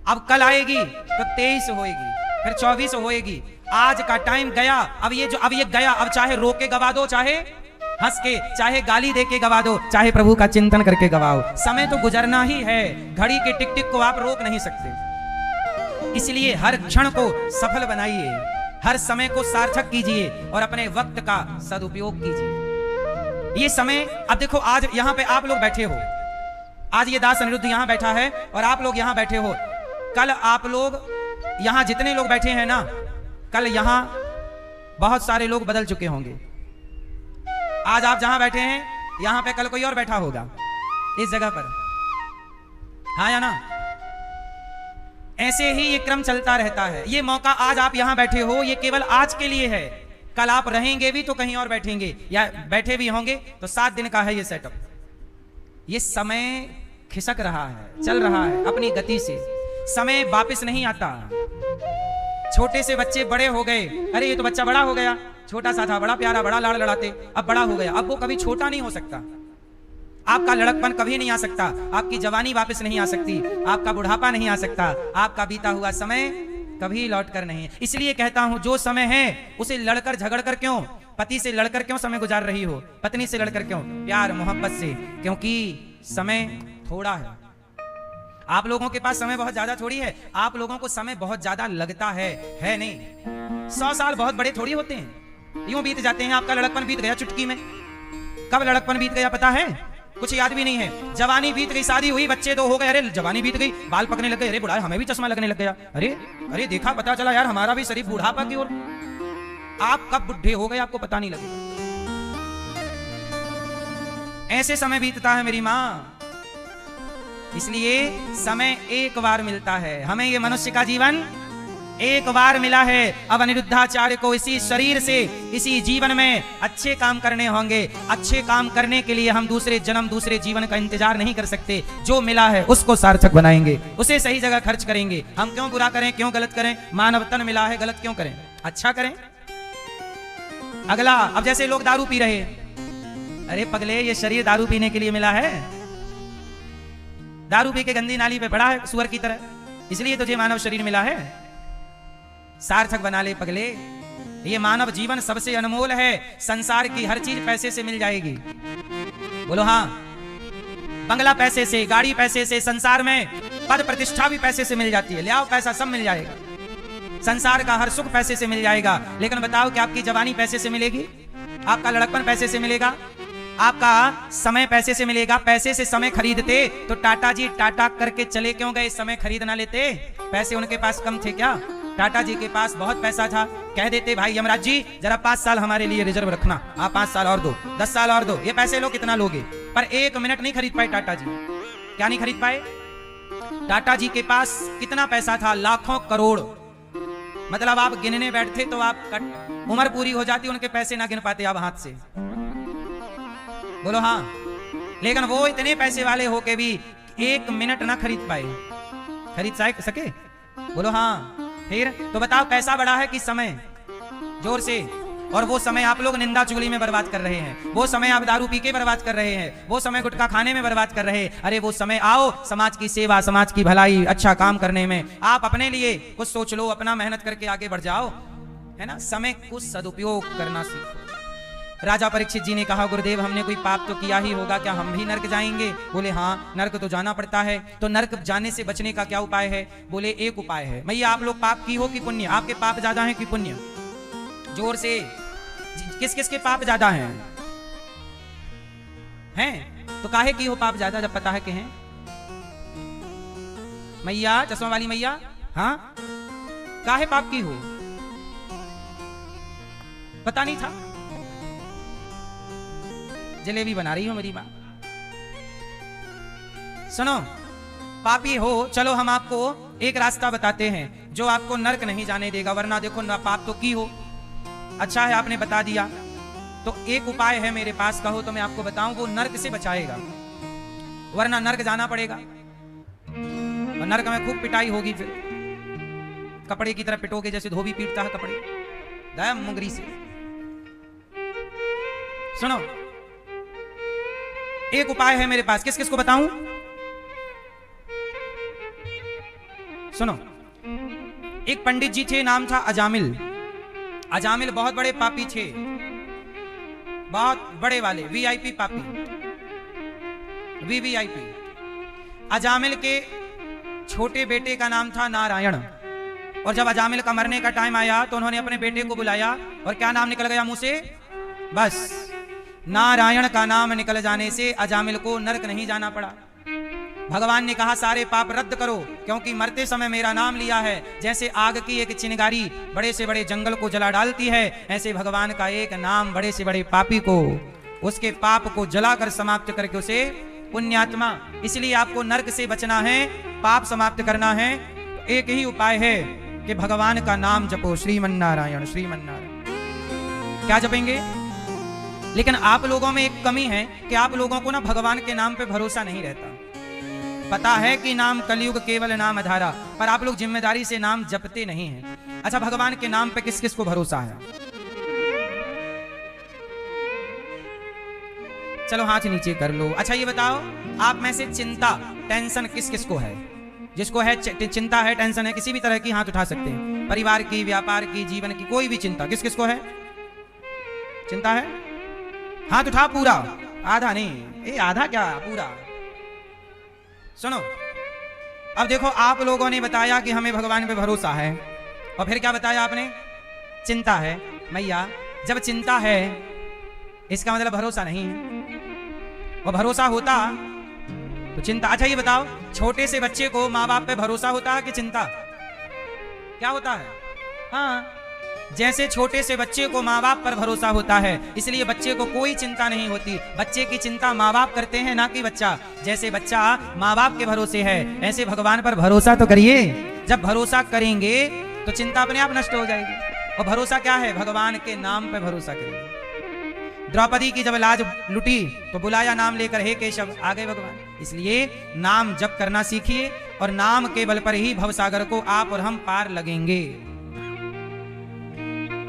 अब कल आएगी तो 23 होएगी, फिर 24 होएगी। आज का टाइम गया, अब ये गया, अब चाहे रो के गवा दो, चाहे हंस के, चाहे गाली दे के गवा दो, चाहे प्रभु का चिंतन करके गवाओ, समय तो गुजरना ही है। घड़ी के टिक टिक को आप रोक नहीं सकते। इसलिए हर क्षण को सफल बनाइए, हर समय को सार्थक कीजिए और अपने वक्त का सदुपयोग कीजिए। ये समय, अब देखो आज यहां पे आप लोग बैठे हो, आज ये दास अनिरुद्ध यहां बैठा है और आप लोग यहां बैठे हो। कल आप लोग यहां जितने लोग बैठे हैं ना, कल यहां बहुत सारे लोग बदल चुके होंगे। आज आप जहां बैठे हैं यहां पे कल कोई और बैठा होगा इस जगह पर, हाँ या ना? ऐसे ही ये क्रम चलता रहता है। ये मौका आज आप यहां बैठे हो, ये केवल आज के लिए है। कल आप रहेंगे भी तो कहीं और बैठेंगे, या बैठे भी होंगे तो 7 दिन का है ये सेटअप। ये समय खिसक रहा है, चल रहा है अपनी गति से, समय वापस नहीं आता। छोटे से बच्चे बड़े हो गए, अरे ये तो बच्चा बड़ा हो गया, छोटा सा था, बड़ा प्यारा, बड़ा लाड़ लड़ाते, अब बड़ा हो गया। अब वो कभी छोटा नहीं हो सकता। आपका लड़कपन कभी नहीं आ सकता, आपकी जवानी वापस नहीं आ सकती, आपका बुढ़ापा नहीं आ सकता, आपका बीता हुआ समय कभी लौट कर नहीं। इसलिए कहता हूं जो समय है उसे लड़कर झगड़कर क्यों, पति से लड़कर क्यों समय गुजार रही हो, पत्नी से लड़कर क्यों, प्यार मोहब्बत से, क्योंकि समय थोड़ा है। आप लोगों के पास समय बहुत ज्यादा थोड़ी है, आप लोगों को समय बहुत ज्यादा लगता है नहीं। 100 साल बहुत बड़े थोड़ी होते हैं, यूं बीत जाते हैं। आपका लड़कपन बीत गया चुटकी में। कब लड़कपन बीत गया पता है? कुछ याद भी नहीं है। जवानी बीत गई, शादी हुई, बच्चे 2 हो गए, अरे जवानी बीत गई, बाल पकने लग गए, अरे बुढ़ा हमें भी चश्मा लगने लग गया, अरे अरे देखा पता चला यार हमारा भी शरीर बुढ़ापा की ओर। आप कब बुढ़े हो गए आपको पता नहीं लगेगा। ऐसे समय बीतता है मेरी मां। इसलिए समय एक बार मिलता है, हमें ये मनुष्य का जीवन एक बार मिला है। अब अनिरुद्धाचार्य को इसी शरीर से, इसी जीवन में अच्छे काम करने होंगे। अच्छे काम करने के लिए हम दूसरे जन्म, दूसरे जीवन का इंतजार नहीं कर सकते। जो मिला है उसको सार्थक बनाएंगे, उसे सही जगह खर्च करेंगे। हम क्यों बुरा करें, क्यों गलत करें? मानव तन मिला है, गलत क्यों करें, अच्छा करें। अगला, अब जैसे लोग दारू पी रहे, अरे पगले ये शरीर दारू पीने के लिए मिला है? दारू पी के गंदी नाली पे पड़ा है सुअर की तरह, इसलिए तुझे मानव शरीर मिला है। सार्थक बना ले पगले। ये मानव जीवन सबसे अनमोल है। संसार की हर चीज पैसे से मिल जाएगी, बोलो हाँ। बंगला पैसे से, गाड़ी पैसे से, संसार में पद प्रतिष्ठा भी पैसे से मिल जाती है। ले आओ पैसा, सब मिल जाएगा। संसार का हर सुख पैसे से मिल जाएगा। लेकिन बताओ कि आपकी जवानी पैसे से मिलेगी? आपका लड़कपन पैसे से मिलेगा? आपका समय पैसे से मिलेगा? पैसे से समय खरीदते तो टाटा जी टाटा करके चले क्यों गए? समय खरीद ना लेते? पैसे उनके पास कम थे क्या? टाटा जी के पास बहुत पैसा था, कह देते भाई यमराज जी जरा 5 साल हमारे लिए रिजर्व रखना, आप 5 साल और दो, 10 साल और दो, ये पैसे लो कितना लोगे? पर 1 मिनट नहीं खरीद पाए टाटा जी। क्या नहीं खरीद पाए? टाटा जी के पास कितना पैसा था? लाखों करोड़। मतलब आप गिनने बैठते तो आप उम्र पूरी हो जाती, उनके पैसे ना गिन पाते आप हाथ से, बोलो हाँ। लेकिन वो इतने पैसे वाले होके भी 1 मिनट ना खरीद पाए, खरीद सके? बोलो हाँ। फिर तो बताओ पैसा बड़ा है कि समय? जोर से। और वो समय आप लोग निंदा चुगली में बर्बाद कर रहे हैं, वो समय आप दारू पी के बर्बाद कर रहे हैं, वो समय गुटखा खाने में बर्बाद कर रहे हैं। अरे वो समय आओ समाज की सेवा, समाज की भलाई, अच्छा काम करने में। आप अपने लिए कुछ सोच लो, अपना मेहनत करके आगे बढ़ जाओ, है ना। समय को सदुपयोग करना सीखो। राजा परीक्षित जी ने कहा, गुरुदेव हमने कोई पाप तो किया ही होगा, क्या हम भी नरक जाएंगे? बोले हाँ, नरक तो जाना पड़ता है। तो नरक जाने से बचने का क्या उपाय है? बोले एक उपाय है। मैया आप लोग पाप की हो कि पुण्य? आपके पाप ज्यादा हैं कि पुण्य? जोर से, किस किस के पाप ज्यादा हैं? हैं? तो काहे की हो पाप ज्यादा जब पता है कि हैं? मैया, चश्मा वाली मैया, हाँ, काहे पाप की हो? पता नहीं था? जलेबी बना रही हो मेरी मां। सुनो, पापी हो, चलो हम आपको एक रास्ता बताते हैं जो आपको नरक नहीं जाने देगा, वरना देखो ना पाप तो की हो। अच्छा है आपने बता दिया, तो एक उपाय है मेरे पास, कहो तो मैं आपको बताऊं, वो नरक से बचाएगा, वरना नरक जाना पड़ेगा और नरक में खूब पिटाई होगी। फिर कपड़े की तरह पिटोगे जैसे धोबी पीटता है कपड़े, दया मुंगरी से। सुनो, एक उपाय है मेरे पास, किस किस को बताऊं? सुनो, एक पंडित जी थे, नाम था अजामिल। अजामिल बहुत बड़े पापी थे, बहुत बड़े वाले वीआईपी पापी, वीवीआईपी। अजामिल के छोटे बेटे का नाम था नारायण, और जब अजामिल का मरने का टाइम आया तो उन्होंने अपने बेटे को बुलाया, और क्या नाम निकल गया मुंह से? बस नारायण का नाम निकल जाने से अजामिल को नरक नहीं जाना पड़ा। भगवान ने कहा सारे पाप रद्द करो, क्योंकि मरते समय मेरा नाम लिया है। जैसे आग की एक चिंगारी बड़े से बड़े जंगल को जला डालती है, ऐसे भगवान का एक नाम बड़े से बड़े पापी को, उसके पाप को जलाकर समाप्त करके उसे पुण्यात्मा। इसलिए आपको नरक से बचना है, पाप समाप्त करना है, तो एक ही उपाय है कि भगवान का नाम जपो, श्रीमन्नारायण श्रीमन्नारायण। क्या जपेंगे? लेकिन आप लोगों में एक कमी है कि आप लोगों को ना भगवान के नाम पे भरोसा नहीं रहता। पता है कि नाम कलयुग केवल नाम आधारा, पर आप लोग जिम्मेदारी से नाम जपते नहीं हैं। अच्छा, भगवान के नाम पे किस किस को भरोसा है? चलो हाथ नीचे कर लो। अच्छा ये बताओ, आप में से चिंता, टेंशन किस किस को है? जिसको है चिंता है, टेंशन है, किसी भी तरह की, हाथ उठा सकते हैं। परिवार की, व्यापार की, जीवन की, कोई भी चिंता किस किस को है? चिंता है, हाथ उठा पूरा, आधा नहीं, आधा क्या पूरा। सुनो, अब देखो आप लोगों ने बताया कि हमें भगवान पे भरोसा है, और फिर क्या बताया आपने? चिंता है। मैया, जब चिंता है इसका मतलब भरोसा नहीं है, और भरोसा होता तो चिंता। अच्छा ये बताओ, छोटे से बच्चे को माँ बाप पे भरोसा होता है कि चिंता? क्या होता है? हाँ, जैसे छोटे से बच्चे को माँ बाप पर भरोसा होता है, इसलिए बच्चे को कोई चिंता नहीं होती। बच्चे की चिंता माँ बाप करते हैं, ना कि बच्चा। जैसे बच्चा माँ बाप के भरोसे है, ऐसे भगवान पर भरोसा तो करिए। जब भरोसा करेंगे तो चिंता अपने आप नष्ट हो जाएगी। और भरोसा क्या है? भगवान के नाम पर भरोसा करिए। द्रौपदी की जब लाज लुटी तो बुलाया नाम लेकर, हे केशव, आ गए भगवान। इसलिए नाम जप करना सीखिए, और नाम के बल पर ही भवसागर को आप और हम पार लगेंगे।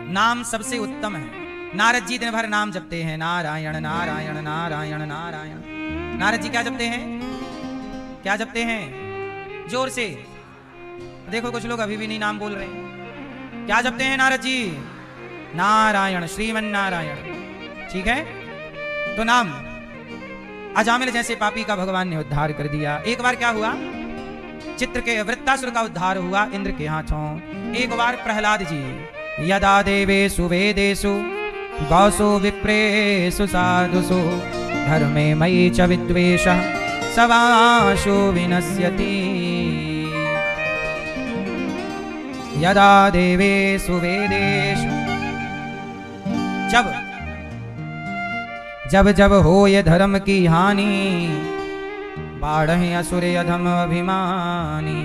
नाम सबसे उत्तम है। नारद जी दिन भर नाम जपते हैं, नारायण नारायण नारायण नारायण। नारद जी क्या जपते हैं? क्या जपते हैं? जोर से देखो, कुछ लोग अभी भी नहीं नाम बोल रहे हैं। क्या जपते हैं नारद जी? नारायण श्रीमन्नारायण। ठीक है, तो नाम। अजामिल जैसे पापी का भगवान ने उद्धार कर दिया। एक बार क्या हुआ? चित्र के वृत्तासुर का उद्धार हुआ इंद्र के हाथों। एक बार प्रहलाद जी, यदा देवेषु वेदेषु गौसु विप्रेषु साधुषु धर्मे मयि च विद्वेषः सवाशु विनश्यति। यदा देवेषु वेदेषु, जब जब हो ये धर्म की हानि, बाढ़ असुर अधम अभिमानी।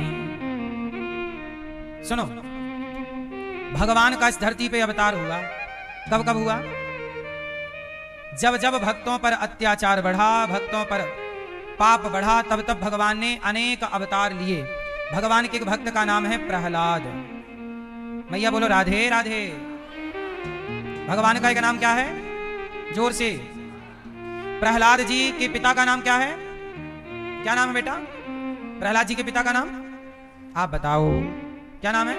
सुनो, भगवान का इस धरती पे अवतार हुआ। कब कब हुआ? जब जब भक्तों पर अत्याचार बढ़ा, भक्तों पर पाप बढ़ा, तब तब भगवान ने अनेक अवतार लिए। भगवान के एक भक्त का नाम है प्रहलाद। मैया बोलो राधे राधे। भगवान का एक नाम क्या है? जोर से। प्रहलाद जी के पिता का नाम क्या है? क्या नाम है बेटा? प्रहलाद जी के पिता का नाम आप बताओ, क्या नाम है?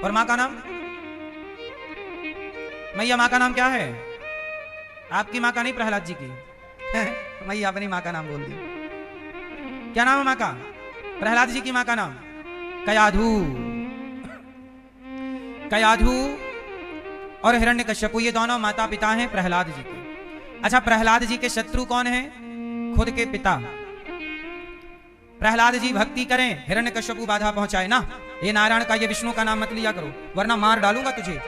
और मां का नाम? मैया मां का नाम क्या है? आपकी माँ का नहीं, प्रहलाद जी की। मैं अपनी माँ का नाम बोल दी। क्या नाम है माँ का? प्रहलाद जी की माँ का नाम कयाधु। कयाधु और हिरण्यकश्यपु ये दोनों माता पिता हैं प्रहलाद जी के। अच्छा, प्रहलाद जी के शत्रु कौन हैं? खुद के पिता। प्रहलाद जी भक्ति करें, हिरण्यकश्यपु बाधा पहुंचाए ना, ये नारायण का ये विष्णु का नाम मत लिया करो वरना मार डालूंगा तुझे।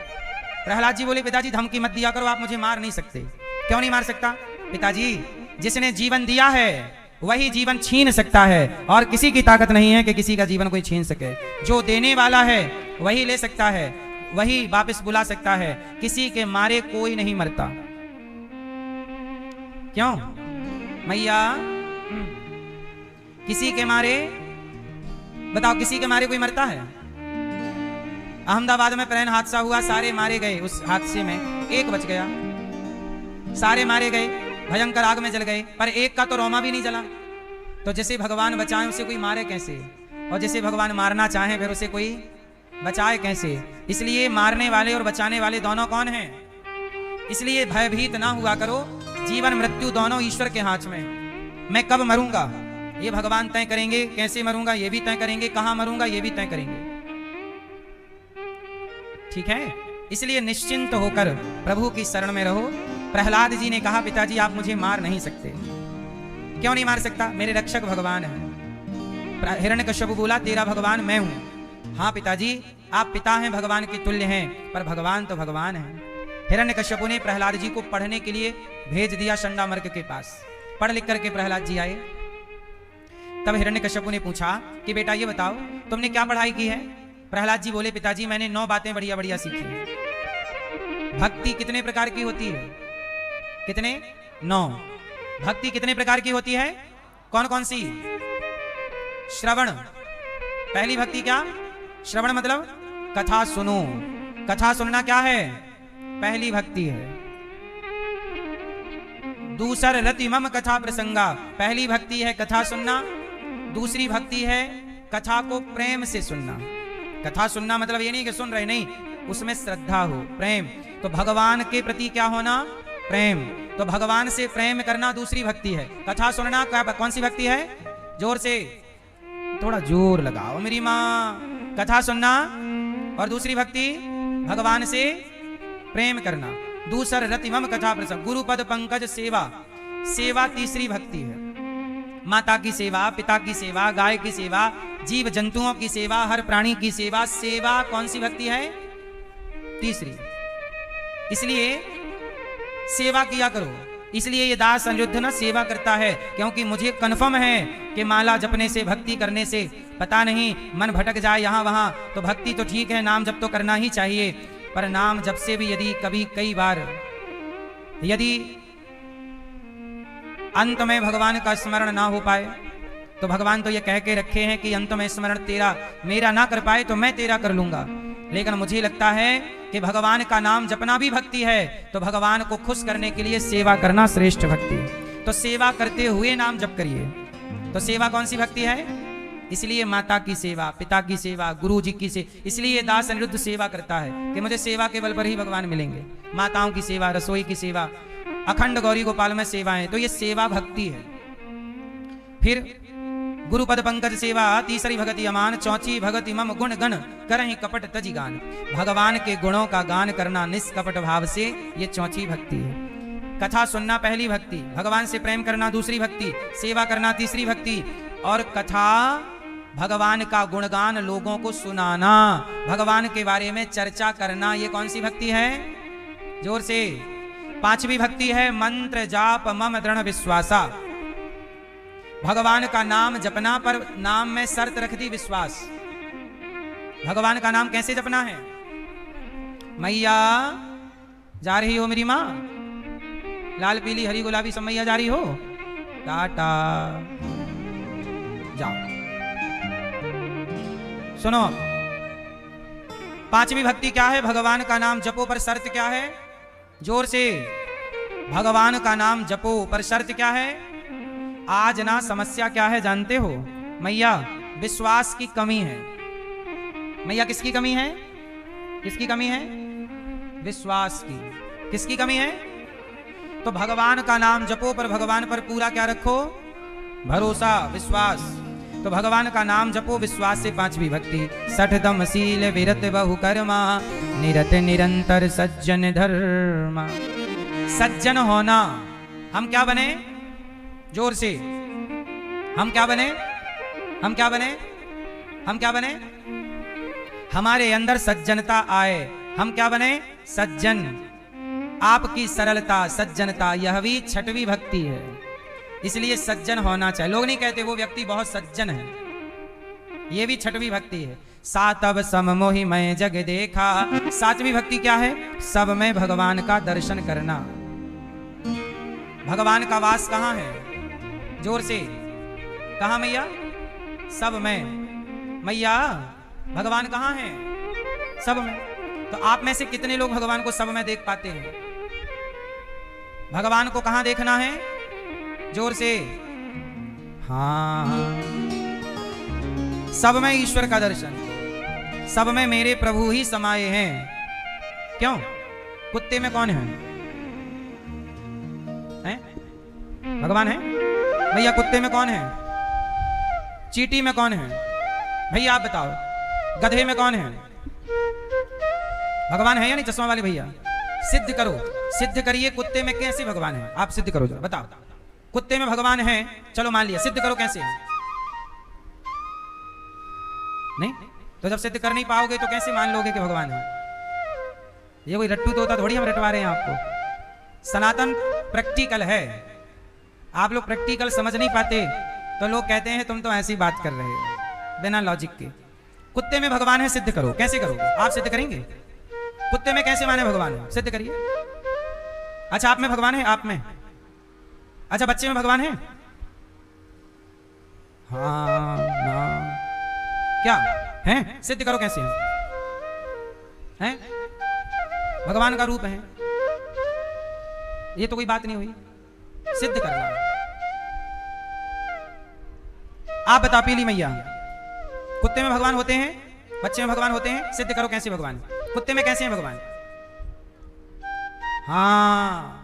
प्रहलाद जी बोले पिताजी धमकी मत दिया करो, आप मुझे मार नहीं सकते। क्यों नहीं मार सकता? पिताजी जिसने जीवन दिया है वही जीवन छीन सकता है, और किसी की ताकत नहीं है कि किसी का जीवन कोई छीन सके। जो देने वाला है वही ले सकता है, वही वापस बुला सकता है। किसी के मारे कोई नहीं मरता। क्यों मैया? किसी के मारे, बताओ किसी के मारे कोई मरता है? अहमदाबाद में ट्रेन हादसा हुआ, सारे मारे गए उस हादसे में, एक बच गया। सारे मारे गए, भयंकर आग में जल गए, पर एक का तो रोमा भी नहीं जला। तो जिसे भगवान बचाए उसे कोई मारे कैसे? और जिसे भगवान मारना चाहे फिर उसे कोई बचाए कैसे? इसलिए मारने वाले और बचाने वाले दोनों कौन हैं? इसलिए भयभीत ना हुआ करो। जीवन मृत्यु दोनों ईश्वर के हाथ में। मैं कब मरूंगा ये भगवान तय करेंगे, कैसे मरूंगा ये भी तय करेंगे, कहां मरूंगा ये भी तय करेंगे। ठीक है, इसलिए निश्चिंत होकर प्रभु की शरण में रहो। प्रहलाद जी ने कहा पिताजी आप मुझे मार नहीं सकते। क्यों नहीं मार सकता? मेरे रक्षक भगवान है। हिरण्यकश्यप बोला तेरा भगवान मैं हूं। हाँ पिताजी आप पिता हैं, भगवान के तुल्य हैं, पर भगवान तो भगवान है। हिरण्यकश्यपु ने प्रहलाद जी को पढ़ने के लिए भेज दिया चंडामर्क के पास। पढ़ लिख करके प्रहलाद जी आए। तब हिरण्यकश्यपु ने पूछा कि बेटा ये बताओ तुमने क्या पढ़ाई की है? प्रहलाद जी बोले पिताजी मैंने 9 बातें बढ़िया बढ़िया सीखी हैं। भक्ति कितने प्रकार की होती है? कितने? 9। भक्ति कितने प्रकार की होती है? कौन कौन सी? श्रवण, पहली भक्ति क्या? श्रवण मतलब कथा सुनो। कथा सुनना क्या है? पहली भक्ति है। दूसर रति मम कथा प्रसंगा, पहली भक्ति है कथा सुनना। दूसरी भक्ति है कथा को प्रेम से सुनना। कथा सुनना मतलब ये नहीं कि सुन रहे, नहीं, उसमें श्रद्धा हो, प्रेम। तो भगवान के प्रति क्या होना? प्रेम। तो भगवान से प्रेम करना दूसरी भक्ति है। कथा सुनना कौन सी भक्ति है? जोर से, थोड़ा जोर लगाओ मेरी माँ। कथा सुनना और दूसरी भक्ति भगवान से प्रेम करना। दूसर रति मम कथा प्रसंग, गुरु पद पंकज सेवा। सेवा तीसरी भक्ति है। माता की सेवा, पिता की सेवा, गाय की सेवा, जीव जंतुओं की सेवा, हर प्राणी की सेवा। सेवा कौन सी भक्ति है? तीसरी। इसलिए सेवा किया करो। इसलिए ये दास अनिरुद्ध न सेवा करता है, क्योंकि मुझे कन्फर्म है कि माला जपने से, भक्ति करने से पता नहीं मन भटक जाए यहाँ वहां। तो भक्ति तो ठीक है, नाम जप तो करना ही चाहिए, पर नाम जप से भी यदि कभी कई बार यदि अंत में भगवान का स्मरण ना हो पाए, तो भगवान तो ये कह के रखे हैं कि अंत में स्मरण तेरा मेरा ना कर पाए तो मैं तेरा कर लूंगा। लेकिन मुझे लगता है कि भगवान का नाम जपना भी भक्ति है, तो भगवान को खुश करने के लिए सेवा करना श्रेष्ठ भक्ति। तो सेवा करते हुए नाम जप करिए। तो सेवा कौन सी भक्ति है? इसलिए माता की सेवा, पिता की सेवा, गुरु जी की सेवा। इसलिए दास अनिरुद्ध सेवा करता है कि मुझे सेवा के बल पर ही भगवान मिलेंगे। माताओं की सेवा, रसोई की सेवा, अखंड गौरी गोपाल में सेवाएं, तो ये सेवा भक्ति है। फिर गुरु पद पंकज सेवा तीसरी भगति अमान, चौथी भगति मम गुण गण करहि कपट तजी गान। भगवान के गुणों का गान करना निष्कपट भाव से, ये चौथी भक्ति है। कथा सुनना पहली भक्ति, भगवान से प्रेम करना दूसरी भक्ति, सेवा करना तीसरी भक्ति, और कथा भगवान का गुणगान लोगों को सुनाना, भगवान के बारे में चर्चा करना, ये कौन सी भक्ति है? जोर से। पांचवी भक्ति है मंत्र जाप मम दृढ़ विश्वासा। भगवान का नाम जपना, पर नाम में शर्त रख दी विश्वास। भगवान का नाम कैसे जपना है? मैया जा रही हो मेरी माँ? लाल पीली हरी गुलाबी सब मैया जा रही हो? टाटा, जाओ। सुनो, पांचवी भक्ति क्या है? भगवान का नाम जपो, पर शर्त क्या है? जोर से। भगवान का नाम जपो, पर शर्त क्या है? आज ना समस्या क्या है जानते हो? मैया विश्वास की कमी है। मैया किसकी कमी है? किसकी कमी है? विश्वास की। किसकी कमी है? तो भगवान का नाम जपो, पर भगवान पर पूरा क्या रखो? भरोसा, विश्वास। तो भगवान का नाम जपो, विश्वास से पांचवी भक्ति। सठदम शील विरत बहु कर्मा, निरत निरंतर सज्जन धर्मा। सज्जन होना, हम क्या बने? जोर से, हम क्या बने? हम क्या बने? हम क्या बने? हमारे अंदर सज्जनता आए। हम क्या बने? सज्जन। आपकी सरलता, सज्जनता, यह भी छठवीं भक्ति है। इसलिए सज्जन होना चाहिए। लोग नहीं कहते वो व्यक्ति बहुत सज्जन है, ये भी छठवीं भक्ति है। सातव सम मोहि मैं जग देखा। सातवीं भक्ति क्या है? सब में भगवान का दर्शन करना। भगवान का वास कहाँ है? जोर से, कहाँ मैया? सब में। मैया भगवान कहाँ है? सब में। तो आप में से कितने लोग भगवान को सब में देख पाते हैं? भगवान को कहाँ देखना है? जोर से, हाँ। सब में ईश्वर का दर्शन, सब में मेरे प्रभु ही समाये हैं। क्यों? कुत्ते में कौन है? हैं? भगवान है? भैया कुत्ते में कौन है? चींटी में कौन है? भैया आप बताओ, गधे में कौन है? भगवान है या नहीं? चश्मा वाले भैया सिद्ध करो, सिद्ध करिए कुत्ते में कैसे भगवान है। आप सिद्ध करो, बताओ कुत्ते में भगवान है। चलो मान लिया, सिद्ध करो कैसे? नहीं तो जब सिद्ध कर नहीं पाओगे तो कैसे मान लोगे कि भगवान है? ये कोई रट्टू तोता थोड़ी हम रटवा रहे हैं आपको। सनातन प्रैक्टिकल है। आप लोग प्रैक्टिकल समझ नहीं पाते तो लोग कहते हैं तुम तो ऐसी बात कर रहे हो बिना लॉजिक के। कुत्ते में भगवान है, सिद्ध करो। कैसे करोगे? आप सिद्ध करेंगे? कुत्ते में कैसे माने भगवान है? सिद्ध करिए। अच्छा आप में भगवान है? आप में? अच्छा बच्चे में भगवान है? हाँ ना, क्या है? सिद्ध करो कैसे है? भगवान का रूप है, ये तो कोई बात नहीं हुई। सिद्ध करना। आप बता पीली मैया, कुत्ते में भगवान होते हैं, बच्चे में भगवान होते हैं, सिद्ध करो कैसे भगवान? कुत्ते में कैसे हैं भगवान? हाँ,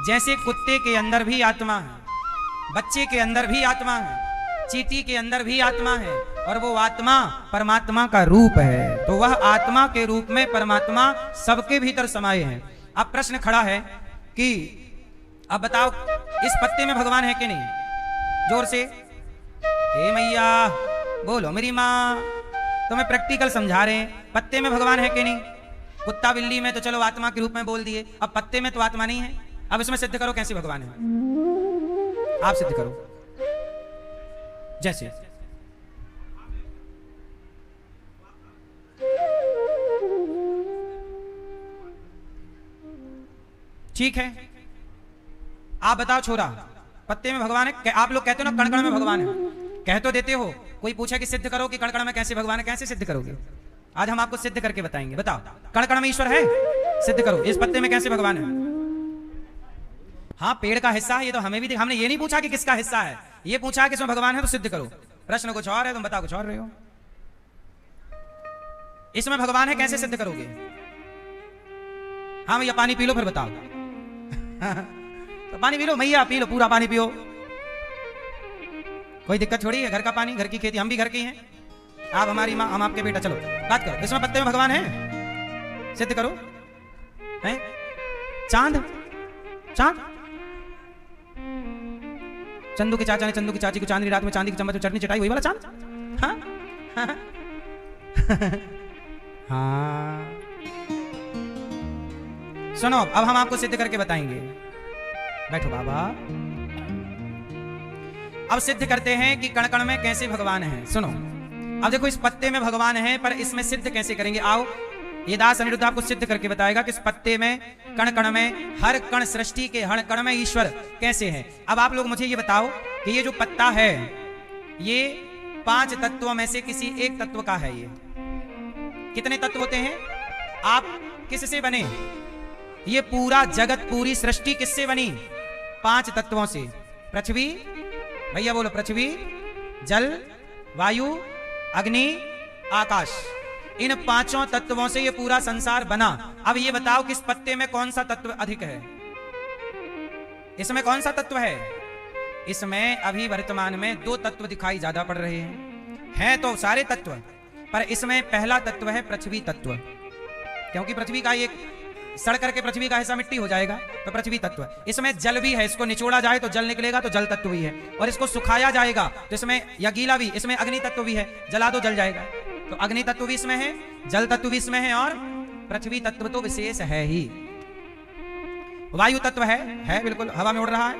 जैसे कुत्ते के अंदर भी आत्मा है, बच्चे के अंदर भी आत्मा है, चींटी के अंदर भी आत्मा है, और वो आत्मा परमात्मा का रूप है। तो वह आत्मा के रूप में परमात्मा सबके भीतर समाये हैं। अब प्रश्न खड़ा है कि अब बताओ इस पत्ते में भगवान है कि नहीं? जोर से, हे मैया बोलो मेरी माँ, तुम्हें प्रैक्टिकल समझा रहे हैं। पत्ते में भगवान है कि नहीं? कुत्ता बिल्ली में तो चलो आत्मा के रूप में बोल दिए, अब पत्ते में तो आत्मा नहीं है। अब इसमें सिद्ध करो कैसे भगवान है? आप सिद्ध करो। जैसे ठीक है, आप बताओ छोरा, पत्ते में भगवान है? आप लोग कहते हो ना कण-कण में भगवान है, कह तो देते हो। कोई पूछे कि सिद्ध करो कि कण-कण में कैसे भगवान है, कैसे सिद्ध करोगे? आज हम आपको सिद्ध करके बताएंगे। बताओ कण-कण में ईश्वर है? सिद्ध करो। इस पत्ते में कैसे भगवान है? हाँ पेड़ का हिस्सा है, ये तो हमें भी, हमने ये नहीं पूछा कि किसका हिस्सा है, ये पूछा कि इसमें भगवान है तो सिद्ध करो। प्रश्न कुछ और है, तुम बताओ कुछ और रहे हो। इसमें भगवान है कैसे सिद्ध करोगे? हाँ भैया पानी पी लो फिर बताओ। तो पानी पी लो मैया, पी लो पूरा पानी पियो, कोई दिक्कत थोड़ी है। घर का पानी, घर की खेती, हम भी घर के हैं, आप हमारी माँ, हम आपके बेटा। चलो बात करो, इसमें पत्ते में भगवान है? सिद्ध करो। हैं? चांद, चांद, चंदू के चाचा ने चंदू की चाची को चांदनी रात में चांदी की चम्मच में चटनी चटाई, वही वाला चांद? हाँ? हाँ। सुनो अब हम आपको सिद्ध करके बताएंगे। बैठो बाबा। अब सिद्ध करते हैं कि कण-कण में कैसे भगवान है। सुनो अब देखो, इस पत्ते में भगवान है पर इसमें सिद्ध कैसे करेंगे? आओ, ये दास अनिरुद्ध आपको सिद्ध करके बताएगा कि इस पत्ते में, कण-कण में, हर कण सृष्टि के हर कण में ईश्वर कैसे है। अब आप लोग मुझे ये बताओ कि ये जो पत्ता है ये 5 तत्वों में से किसी एक तत्व का है। ये कितने तत्व होते हैं? आप किससे बने? ये पूरा जगत, पूरी सृष्टि किससे बनी? 5 तत्वों से। पृथ्वी, भैया बोलो, पृथ्वी, जल, वायु, अग्नि, आकाश। इन 5 तत्वों से ये पूरा संसार बना। अब ये बताओ कि इस पत्ते में कौन सा तत्व अधिक है? इसमें कौन सा तत्व है? इसमें अभी वर्तमान में दो तत्व दिखाई ज्यादा पड़ रहे हैं तो सारे तत्व, पर इसमें पहला तत्व है पृथ्वी तत्व, क्योंकि पृथ्वी का एक सड़ करके पृथ्वी का हिस्सा मिट्टी हो जाएगा, तो पृथ्वी तत्व। इसमें जल भी है, इसको निचोड़ा जाए तो जल निकलेगा, तो जल तत्व भी है, और इसको सुखाया जाएगा तो इसमें, या गीला भी, इसमें अग्नि तत्व भी है, जला दो जल जाएगा, तो अग्नि तत्व भी इसमें है, जल तत्व भी इसमें है, और पृथ्वी तत्व तो विशेष है ही। वायु तत्व है बिल्कुल, हवा में उड़ रहा है,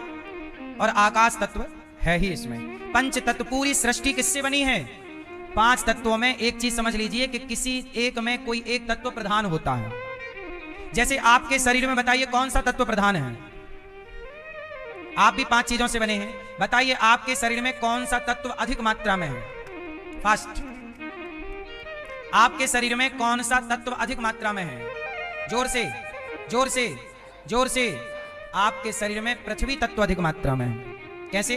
और आकाश तत्व है ही इसमें। पंच तत्व, पूरी सृष्टि किससे बनी है? 5 तत्वों में। एक चीज समझ लीजिए कि किसी एक में कोई एक तत्व प्रधान होता है। जैसे आपके शरीर में बताइए कौन सा तत्व प्रधान है? आप भी 5 चीजों से बने हैं, बताइए आपके शरीर में कौन सा तत्व अधिक मात्रा में है? फर्स्ट, आपके शरीर में कौन सा तत्व अधिक मात्रा में है? जोर से जोर से जोर से। आपके शरीर में पृथ्वी तत्व अधिक मात्रा में है। कैसे?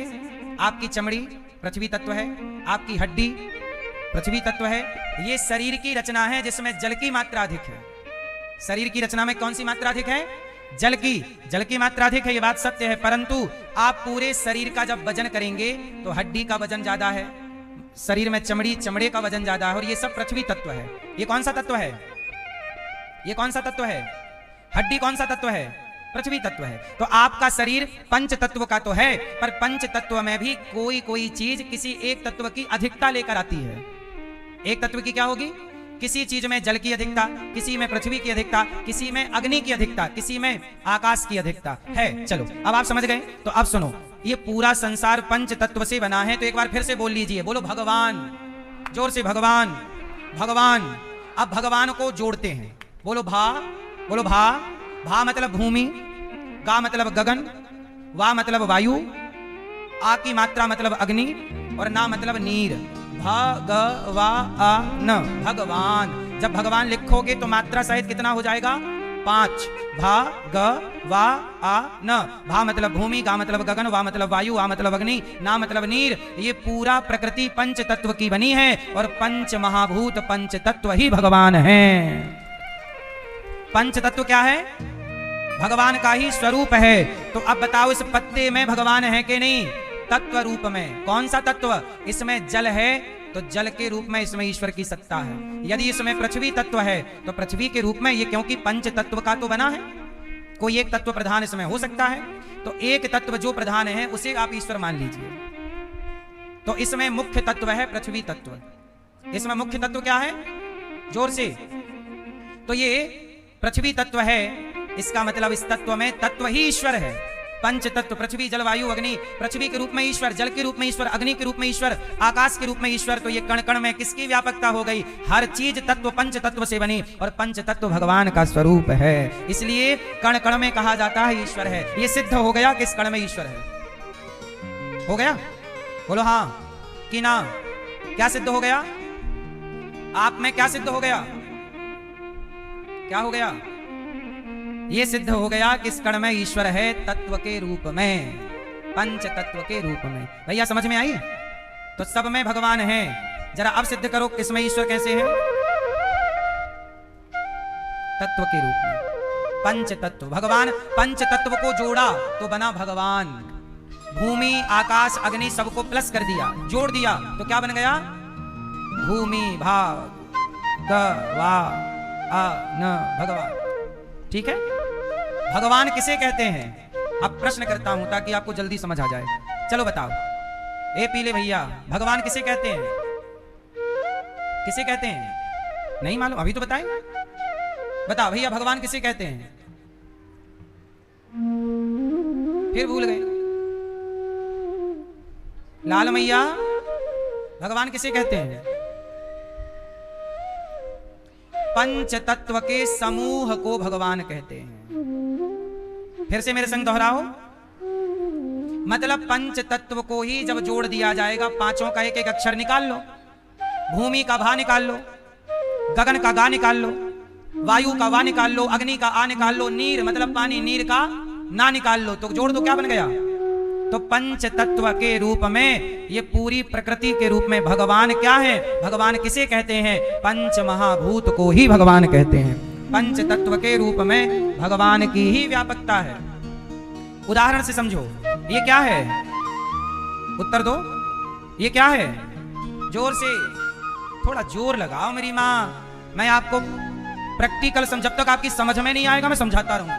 आपकी चमड़ी पृथ्वी तत्व है, आपकी हड्डी पृथ्वी तत्व है। ये शरीर की रचना है जिसमें जल की मात्रा अधिक है। शरीर की रचना में कौन सी मात्रा अधिक है? जल की मात्रा अधिक है, ये बात सत्य है। परंतु आप पूरे शरीर का जब वजन करेंगे तो हड्डी का वजन ज्यादा है, शरीर में चमड़े का वजन ज्यादा है, और ये सब पृथ्वी तत्व है। ये कौन सा तत्व है? ये कौन सा तत्व है? हड्डी कौन सा तत्व है? पृथ्वी तत्व है। तो आपका शरीर पंच तत्व का तो है, पर पंच तत्व में भी कोई चीज किसी एक तत्व की अधिकता लेकर आती है। एक तत्व की क्या होगी? किसी चीज में जल की अधिकता, किसी में पृथ्वी की अधिकता, किसी में अग्नि की अधिकता, किसी में आकाश की अधिकता है। चलो अब आप समझ गए, तो अब सुनो, ये पूरा संसार पंच तत्व से बना है। तो एक बार फिर से बोल लीजिए, बोलो भगवान, जोर से भगवान, भगवान। अब भगवान को जोड़ते हैं, बोलो भा, बोलो भा। भा मतलब भूमि, गा मतलब गगन, वा मतलब वायु, आ की मात्रा मतलब अग्नि, और ना मतलब नीर। भगवान, भगवान। जब भगवान लिखोगे तो मात्रा सहित कितना हो जाएगा? 5। भगवान। भा मतलब भूमि, गा मतलब गगन, वा मतलब वायु, आ मतलब अग्नि, ना मतलब नीर। ये पूरा प्रकृति पंच तत्व की बनी है, और पंच महाभूत पंच तत्व ही भगवान है। पंच तत्व क्या है? भगवान का ही स्वरूप है। तो अब बताओ, इस पत्ते में भगवान है कि नहीं? तत्व रूप में। कौन सा तत्व? इसमें जल है तो जल के रूप में इसमें ईश्वर की सत्ता है। यदि इसमें पृथ्वी तत्व है तो पृथ्वी के रूप में ये, क्योंकि पंच तत्व का तो बना है, कोई एक तत्व प्रधान इसमें हो सकता है। तो एक तत्व जो प्रधान है उसे आप ईश्वर मान लीजिए। तो इसमें मुख्य तत्व है पृथ्वी तत्व। इसमें मुख्य तत्व क्या है? जोर से। तो ये पृथ्वी तत्व है, इसका मतलब इस तत्व में तत्व ही ईश्वर है। पंच तत्व, पृथ्वी जल वायु अग्नि, पृथ्वी के रूप में ईश्वर, जल के रूप में ईश्वर, अग्नि के रूप में ईश्वर, आकाश के रूप में ईश्वर। तो ये कण कण में किसकी व्यापकता हो गई? हर चीज तत्व पंच तत्व से बनी, और पंच तत्व भगवान का स्वरूप है। इसलिए कण कण में कहा जाता है ईश्वर है। ये सिद्ध हो गया कि इस कण में ईश्वर है। हो गया? बोलो हाँ कि ना। क्या सिद्ध हो गया? आप में क्या सिद्ध हो गया? क्या हो गया? ये सिद्ध हो गया कि इस कण में ईश्वर है, तत्व के रूप में, पंच तत्व के रूप में। भैया समझ में आई? तो सब में भगवान है। जरा अब सिद्ध करो किसमें ईश्वर कैसे है? तत्व के रूप में, पंच तत्व। भगवान पंच तत्व को जोड़ा तो बना भगवान। भूमि आकाश अग्नि सबको प्लस कर दिया, जोड़ दिया, तो क्या बन गया? भूमि भाव भगवान। ठीक है? भगवान किसे कहते हैं? अब प्रश्न करता हूं ताकि आपको जल्दी समझ आ जाए। चलो बताओ, ए पीले भैया, भगवान किसे कहते हैं? किसे कहते हैं? नहीं मालूम? अभी तो बताएं। बताओ भैया, भगवान किसे कहते हैं? फिर भूल गए। लाल मैया, भगवान किसे कहते हैं? पंच तत्व के समूह को भगवान कहते हैं। फिर से मेरे संग दोहराओ। मतलब पंच तत्व को ही जब जोड़ दिया जाएगा, पांचों का एक एक अक्षर निकाल लो। भूमि का भा निकाल लो, गगन का गा निकाल लो, वायु का वा निकाल लो, अग्नि का आ निकाल लो, नीर मतलब पानी, नीर का ना निकाल लो, तो जोड़ दो, क्या बन गया? तो पंच तत्व के रूप में ये पूरी प्रकृति के रूप में भगवान क्या है? भगवान किसे कहते हैं? पंच महाभूत को ही भगवान कहते हैं। पंच तत्व के रूप में भगवान की ही व्यापकता है। उदाहरण से समझो, ये क्या है? उत्तर दो, ये क्या है? जोर से, थोड़ा जोर लगाओ मेरी माँ। मैं आपको प्रैक्टिकल जब तक आपकी समझ में नहीं आएगा मैं समझाता रहूंगा,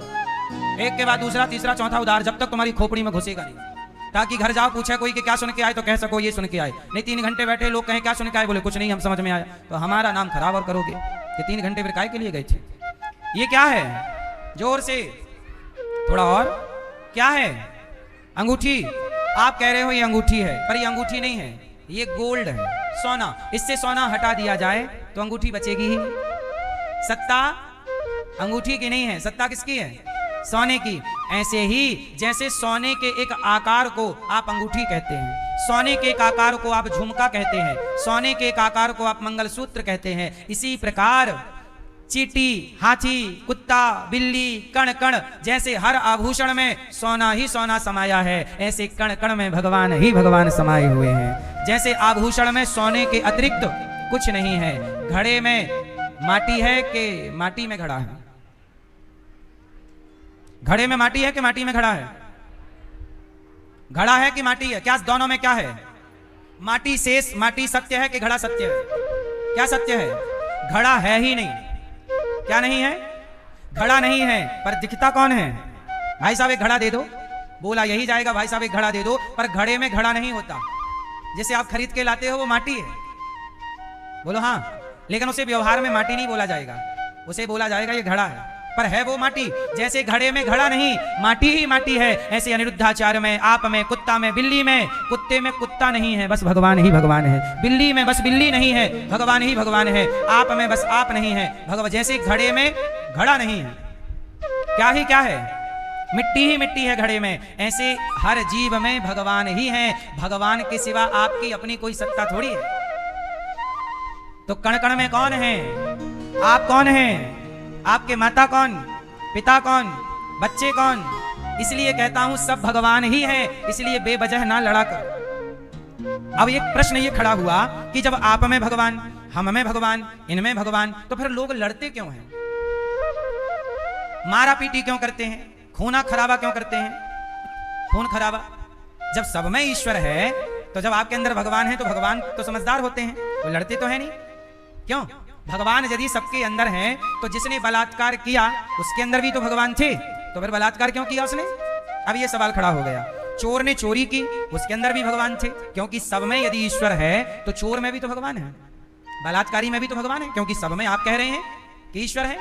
एक के बाद दूसरा तीसरा चौथा उदाहरण, जब तक तुम्हारी खोपड़ी में घुसेगा नहीं, ताकि घर जाओ पूछे कोई कि क्या सुन के आए तो कह सको ये सुन के आए। नहीं 3 घंटे बैठे लोग कहें क्या सुन के आए, बोले कुछ नहीं हम समझ में आया, तो हमारा नाम खराब और करोगे कि 3 घंटे फिर काय के लिए गए थे। ये क्या है? जोर से, थोड़ा और, क्या है? अंगूठी। आप कह रहे हो ये अंगूठी है, पर ये अंगूठी नहीं है, ये गोल्ड है, सोना। इससे सोना हटा दिया जाए तो अंगूठी बचेगी ही। सत्ता अंगूठी की नहीं है, सत्ता किसकी है? सोने की। ऐसे ही जैसे सोने के एक आकार को आप अंगूठी कहते हैं, सोने के एक आकार को आप झुमका कहते हैं, सोने के एक आकार को आप मंगलसूत्र कहते हैं, इसी प्रकार चींटी, हाथी, कुत्ता, बिल्ली, कण कण, जैसे हर आभूषण में सोना ही सोना समाया है, ऐसे कण कण में भगवान ही भगवान समाये हुए हैं। जैसे आभूषण में सोने के अतिरिक्त कुछ नहीं है। घड़े में माटी है कि माटी में घड़ा है? घड़े में माटी है कि माटी में घड़ा है? घड़ा है कि माटी है? क्या दोनों में क्या है? माटी शेष, माटी सत्य है कि घड़ा सत्य है? क्या सत्य है? घड़ा है ही नहीं। क्या नहीं है? घड़ा नहीं है, पर दिखता कौन है? भाई साहब एक घड़ा दे दो, बोला यही जाएगा भाई साहब एक घड़ा दे दो, पर घड़े में घड़ा नहीं होता। जैसे आप खरीद के लाते हो वो माटी है, बोलो हाँ, लेकिन उसे व्यवहार में माटी नहीं बोला जाएगा, उसे बोला जाएगा ये घड़ा है, पर है वो माटी। जैसे घड़े में घड़ा नहीं, माटी ही माटी है, ऐसे अनिरुद्धाचार्य में, आप में, कुत्ता में, बिल्ली में, कुत्ते में कुत्ता नहीं है, बस भगवान ही भगवान है। बिल्ली में बस बिल्ली नहीं है, भगवान ही भगवान है। आप में बस आप नहीं है, भगवान। जैसे घड़े में घड़ा नहीं है, क्या ही क्या है? मिट्टी ही मिट्टी है घड़े में, ऐसे हर जीव में भगवान ही है। भगवान के सिवा आपकी अपनी कोई सत्ता थोड़ी है। तो कण कण में कौन है? आप कौन हैं? आपके माता कौन, पिता कौन, बच्चे कौन? इसलिए कहता हूं सब भगवान ही है, इसलिए बेवजह ना लड़ा कर। अब एक प्रश्न ये खड़ा हुआ कि जब आप में भगवान, हम में भगवान, इनमें भगवान, तो फिर लोग लड़ते क्यों हैं? मारा पीटी क्यों करते हैं? खूना खराबा क्यों करते हैं? खून खराबा। जब सब में ईश्वर है, तो जब आपके अंदर भगवान है तो भगवान तो समझदार होते हैं, वो लड़ते तो है नहीं। क्यों? भगवान यदि सबके अंदर हैं, तो जिसने बलात्कार किया उसके अंदर भी तो भगवान थे, तो फिर बलात्कार क्यों किया उसने? अब ये सवाल खड़ा हो गया। चोर ने चोरी की, उसके अंदर भी भगवान थे, क्योंकि सब में यदि ईश्वर है तो चोर में भी तो भगवान है, बलात्कारी में भी तो भगवान है, क्योंकि सब में आप कह रहे हैं कि ईश्वर है,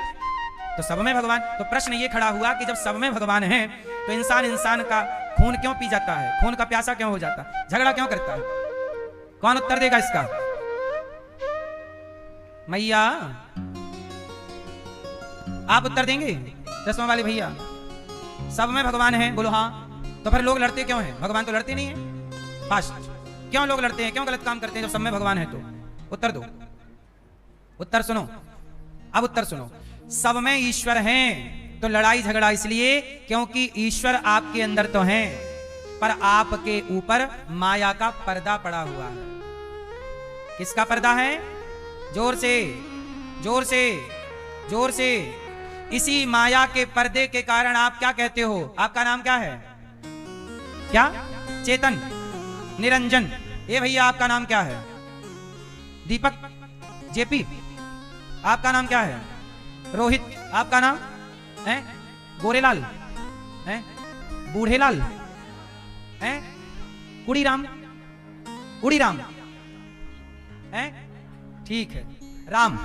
तो सब में भगवान। तो प्रश्न ये खड़ा हुआ कि जब सब में भगवान है तो इंसान इंसान का खून क्यों पी जाता है? खून का प्यासा क्यों हो जाता है? झगड़ा क्यों करता है? कौन उत्तर देगा इसका? मैया आप उत्तर देंगे? चश्मा वाले भैया, सब में भगवान है, बोलो हाँ, तो फिर लोग लड़ते क्यों हैं? भगवान तो लड़ते नहीं है। फास्ट, क्यों लोग लड़ते हैं? क्यों गलत काम करते हैं जब सब में भगवान है? तो उत्तर दो, उत्तर सुनो, अब उत्तर सुनो। सब में ईश्वर हैं तो लड़ाई झगड़ा इसलिए क्योंकि ईश्वर आपके अंदर तो हैं, पर आपके ऊपर माया का पर्दा पड़ा हुआ है। किसका पर्दा है? जोर से, जोर से, जोर से। इसी माया के पर्दे के कारण आप क्या कहते हो? आपका नाम क्या है? क्या? चेतन, निरंजन। ये भैया आपका नाम क्या है? दीपक, जेपी। आपका नाम क्या है? रोहित। आपका नाम है? गोरेलाल है? बूढ़ेलाल है? कुड़ीराम, उड़ीराम है? ठीक है, राम।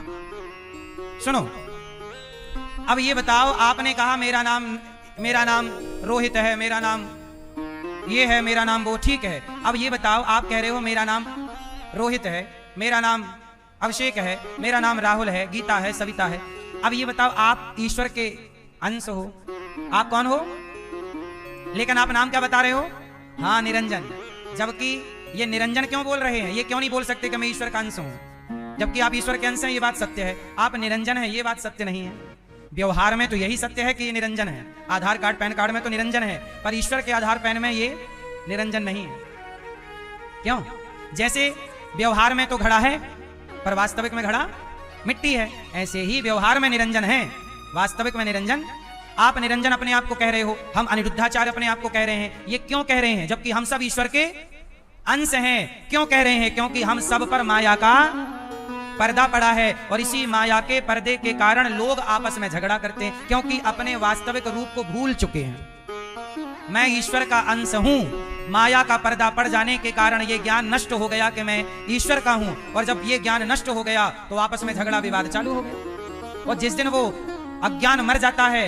सुनो, अब ये बताओ, आपने कहा मेरा नाम रोहित है, मेरा नाम ये है, मेरा नाम वो, ठीक है। अब ये बताओ, आप कह रहे हो मेरा नाम रोहित है, मेरा नाम अभिषेक है, मेरा नाम राहुल है, गीता है, सविता है। अब ये बताओ, आप ईश्वर के अंश हो, आप कौन हो? लेकिन आप नाम क्या बता रहे हो? हाँ, निरंजन। जबकि ये निरंजन क्यों बोल रहे हैं? ये क्यों नहीं बोल सकते कि मैं ईश्वर का अंश हूं? जबकि आप ईश्वर के अंश हैं, ये बात सत्य है। आप निरंजन है, ये बात सत्य नहीं है। व्यवहार में तो यही सत्य है कि ये निरंजन है, आधार कार्ड पैन कार्ड में तो निरंजन है, पर ईश्वर के आधार पैन में ये निरंजन नहीं है। क्यों? जैसे व्यवहार में तो घड़ा है, पर वास्तविक में घड़ा मिट्टी है, ऐसे ही व्यवहार में निरंजन है, वास्तविक में निरंजन आप निरंजन अपने आप को कह रहे हो, हम अनिरुद्धाचार्य अपने आप को कह रहे हैं। ये क्यों कह रहे हैं जबकि हम सब ईश्वर के अंश हैं? क्यों कह रहे हैं? क्योंकि हम सब पर माया का पर्दा पड़ा है और इसी माया के पर्दे के कारण लोग आपस में झगड़ा करते हैं, क्योंकि अपने वास्तविक रूप को भूल चुके हैं। मैं ईश्वर का अंश हूं। माया का पर्दा पड़ जाने के कारण यह ज्ञान नष्ट हो गया कि मैं ईश्वर का हूं, और जब यह ज्ञान नष्ट हो गया तो आपस में झगड़ा विवाद चालू हो गया। और जिस दिन वो अज्ञान मर जाता है,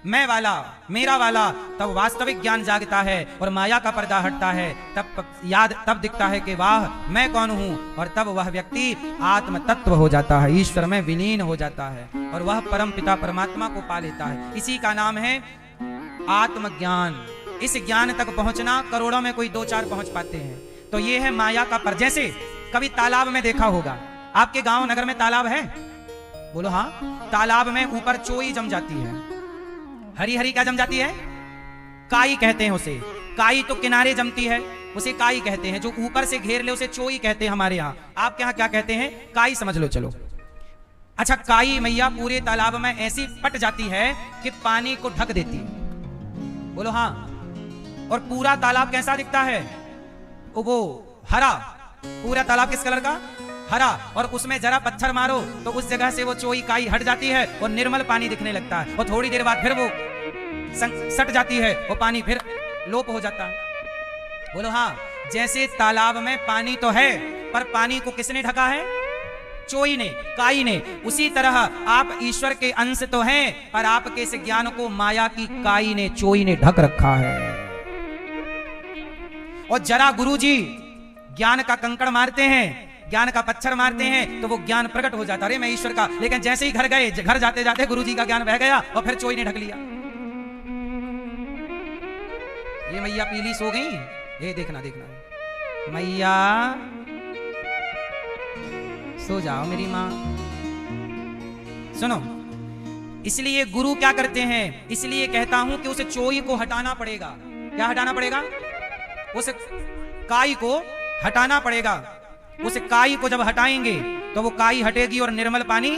मैं वाला, मेरा वाला, तब वास्तविक ज्ञान जागता है और माया का पर्दा हटता है। तब दिखता है कि वाह, मैं कौन हूं, और तब वह व्यक्ति आत्म तत्व हो जाता है, ईश्वर में विलीन हो जाता है और वह परम पिता परमात्मा को पा लेता है। इसी का नाम है आत्मज्ञान। इस ज्ञान तक पहुंचना करोड़ों में कोई 2-4 पहुंच पाते हैं। तो ये है माया का पर। जैसे कभी तालाब में देखा होगा, आपके गांव नगर में तालाब है? बोलो हाँ। तालाब में ऊपर चोई जम जाती है, हरी हरी क्या जम जाती है? काई कहते हैं उसे। काई तो किनारे जमती है, उसे काई कहते हैं। जो ऊपर से घेर ले उसे चोई कहते हैं हमारे यहाँ। आपके यहाँ क्या कहते हैं? काई समझ लो चलो। अच्छा, काई मैया पूरे तालाब में ऐसी पट जाती है कि पानी को ढक देती है। बोलो हाँ। और पूरा तालाब कैसा दिखता है? वो हरा। पूरा तालाब किस कलर का? हरा। और उसमें जरा पत्थर मारो तो उस जगह से वो चोई काई हट जाती है और निर्मल पानी दिखने लगता है। और थोड़ी देर बाद फिर वो सट जाती है, वो पानी फिर लोप हो जाता है। बोलो हाँ। जैसे तालाब में पानी तो है, पर पानी को किसने ढका है? चोई ने, काई ने। उसी तरह आप ईश्वर के अंश तो हैं, पर आपके इस ज्ञान को माया की काई ने, चोई ने ढक रखा है। और जरा गुरुजी ज्ञान का कंकड़ मारते हैं, ज्ञान का पत्थर मारते हैं, तो वो ज्ञान प्रकट हो जाता है, अरे मैं ईश्वर का। लेकिन जैसे ही घर गए, घर जाते जाते गुरुजी का ज्ञान बह गया और फिर चोई ने ढक लिया। ये मैया पीली सो गई। ये देखना देखना, मैया सो जाओ मेरी मां। सुनो, इसलिए गुरु क्या करते हैं? इसलिए कहता हूं कि उसे चोई को हटाना पड़ेगा। क्या हटाना पड़ेगा? उस काई को हटाना पड़ेगा। उस काई को जब हटाएंगे तो वो काई हटेगी और निर्मल पानी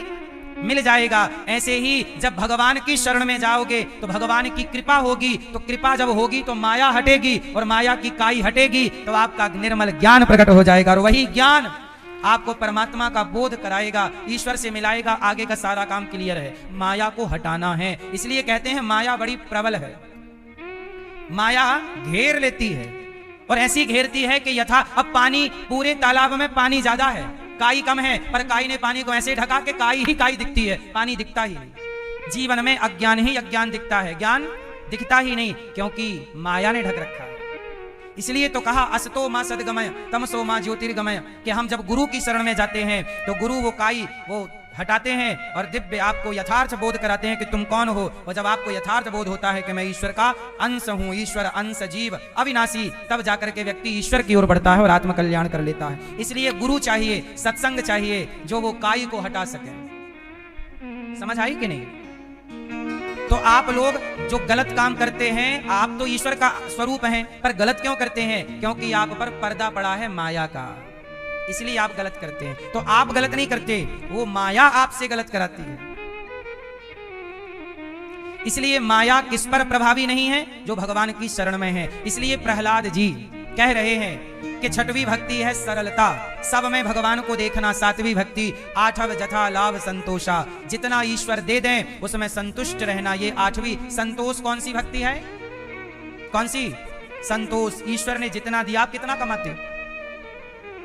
मिल जाएगा। ऐसे ही जब भगवान की शरण में जाओगे तो भगवान की कृपा होगी, तो कृपा जब होगी तो माया हटेगी और माया की काई हटेगी, तो आपका निर्मल ज्ञान प्रकट हो जाएगा और वही ज्ञान आपको परमात्मा का बोध कराएगा, ईश्वर से मिलाएगा। आगे का सारा काम क्लियर है। माया को हटाना है। इसलिए कहते हैं माया बड़ी प्रबल है। माया घेर लेती है और ऐसी घेरती है कि यथा अब पानी, पूरे तालाब में पानी ज्यादा है, काई कम है, पर काई ने पानी को ऐसे ढका कि काई ही काई दिखती है, पानी दिखता ही नहीं। जीवन में अज्ञान ही अज्ञान दिखता है, ज्ञान दिखता ही नहीं, क्योंकि माया ने ढक रखा है। इसलिए तो कहा असतो मां सद्गमय तमसो मां ज्योतिर्गमय, कि हम जब गुरु की शरण में जाते हैं तो गुरु वो काई वो हटाते हैं और दिव्य आपको यथार्थ बोध कराते हैं कि तुम कौन हो। और जब आपको यथार्थ बोध होता है कि मैं ईश्वर का अंश हूं, ईश्वर अंश जीव अविनाशी, तब जाकर के व्यक्ति ईश्वर की ओर बढ़ता है और आत्म कल्याण कर लेता है। इसलिए गुरु चाहिए, सत्संग चाहिए, जो वो काई को हटा सके। समझ आई कि नहीं? तो आप लोग जो गलत काम करते हैं, आप तो ईश्वर का स्वरूप हैं, पर गलत क्यों करते हैं? क्योंकि आप पर पर्दा पड़ा है माया का, इसलिए आप गलत करते हैं। तो आप गलत नहीं करते, वो माया आपसे गलत कराती है। इसलिए माया किस पर प्रभावी नहीं है? जो भगवान की शरण में है। इसलिए प्रहलाद जी कह रहे हैं कि छठवीं भक्ति है सरलता, सब में भगवान को देखना। सातवीं भक्ति आठव जथा लाभ संतोषा, जितना ईश्वर दे दें उसमें संतुष्ट रहना। ये आठवीं। संतोष कौन सी भक्ति है? कौन सी? संतोष। ईश्वर ने जितना दिया, आप कितना कमाते हो?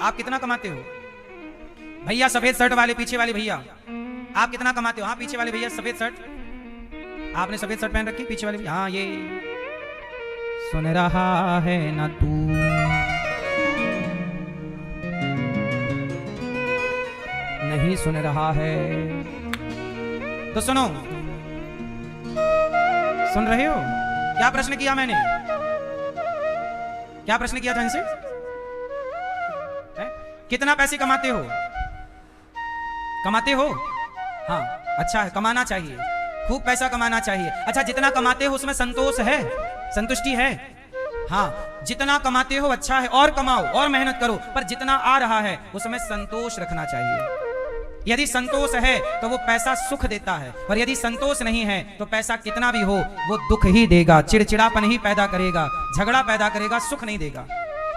आप कितना कमाते हो? भैया सफेद शर्ट वाले, पीछे वाले भैया, आप कितना कमाते हो? हाँ, पीछे वाले भैया सफेद शर्ट, आपने सफेद शर्ट पहन रखी, पीछे वाले भैया। हाँ, ये सुन रहा है ना तू, नहीं सुन रहा है तो सुनो। सुन रहे हो? क्या प्रश्न किया मैंने? क्या प्रश्न किया था इनसे? कितना पैसे कमाते हो? कमाते हो? हाँ, अच्छा है, कमाना चाहिए, खूब पैसा कमाना चाहिए। अच्छा, जितना कमाते हो उसमें संतोष है, संतुष्टि है? हाँ, जितना कमाते हो अच्छा है, और कमाओ और मेहनत करो, पर जितना आ रहा है उसमें संतोष रखना चाहिए। यदि संतोष है तो वो पैसा सुख देता है, और यदि संतोष नहीं है तो पैसा कितना भी हो वो दुख ही देगा, चिड़चिड़ापन ही पैदा करेगा, झगड़ा पैदा करेगा, सुख नहीं देगा।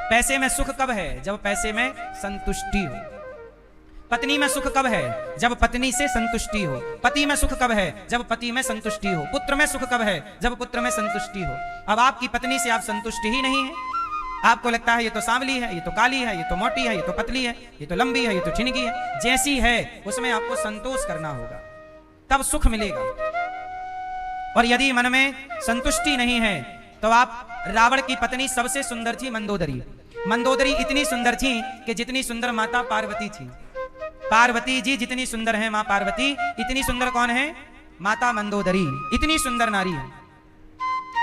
पैसे में सुख कब है? जब पैसे में संतुष्टि हो। पत्नी में सुख कब है? जब पत्नी से संतुष्टि हो। पति में सुख कब है? जब पति में संतुष्टि हो। पुत्र में सुख कब है? जब पुत्र में संतुष्टि हो। अब आपकी पत्नी से आप संतुष्टि ही नहीं है, आपको लगता है ये तो सांवली है, ये तो काली है, ये तो मोटी है, ये तो पतली है, ये तो लंबी है, ये तो छिनकी है, जैसी है उसमें आपको संतोष करना होगा, तब सुख मिलेगा। और यदि मन में संतुष्टि नहीं है तो आप, रावण की पत्नी सबसे सुंदर थी मंदोदरी। मंदोदरी इतनी सुंदर थी कि जितनी सुंदर माता पार्वती थी। पार्वती जी जितनी सुंदर है मां पार्वती, इतनी सुंदर कौन है? माता मंदोदरी। इतनी सुंदर नारी है।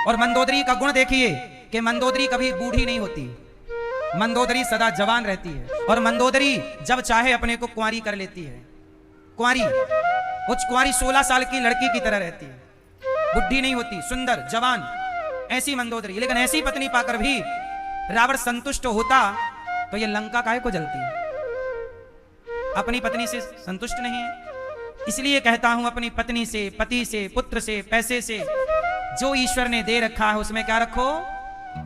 और मंदोदरी का गुण देखिए कि मंदोदरी कभी बूढ़ी नहीं होती, मंदोदरी सदा जवान रहती है। और मंदोदरी जब चाहे अपने को कुंवारी कर लेती है। कुंवारी, वो कुंवारी 16 साल की लड़की की तरह रहती है, बुढ़ी नहीं होती, सुंदर जवान, ऐसी मंदोदरी। लेकिन ऐसी पत्नी पाकर भी रावण संतुष्ट होता तो ये लंका काहे को जलती है? अपनी पत्नी से संतुष्ट नहीं है। इसलिए कहता हूं, अपनी पत्नी से, पति से, पुत्र से, पैसे से, जो ईश्वर ने दे रखा है उसमें क्या रखो?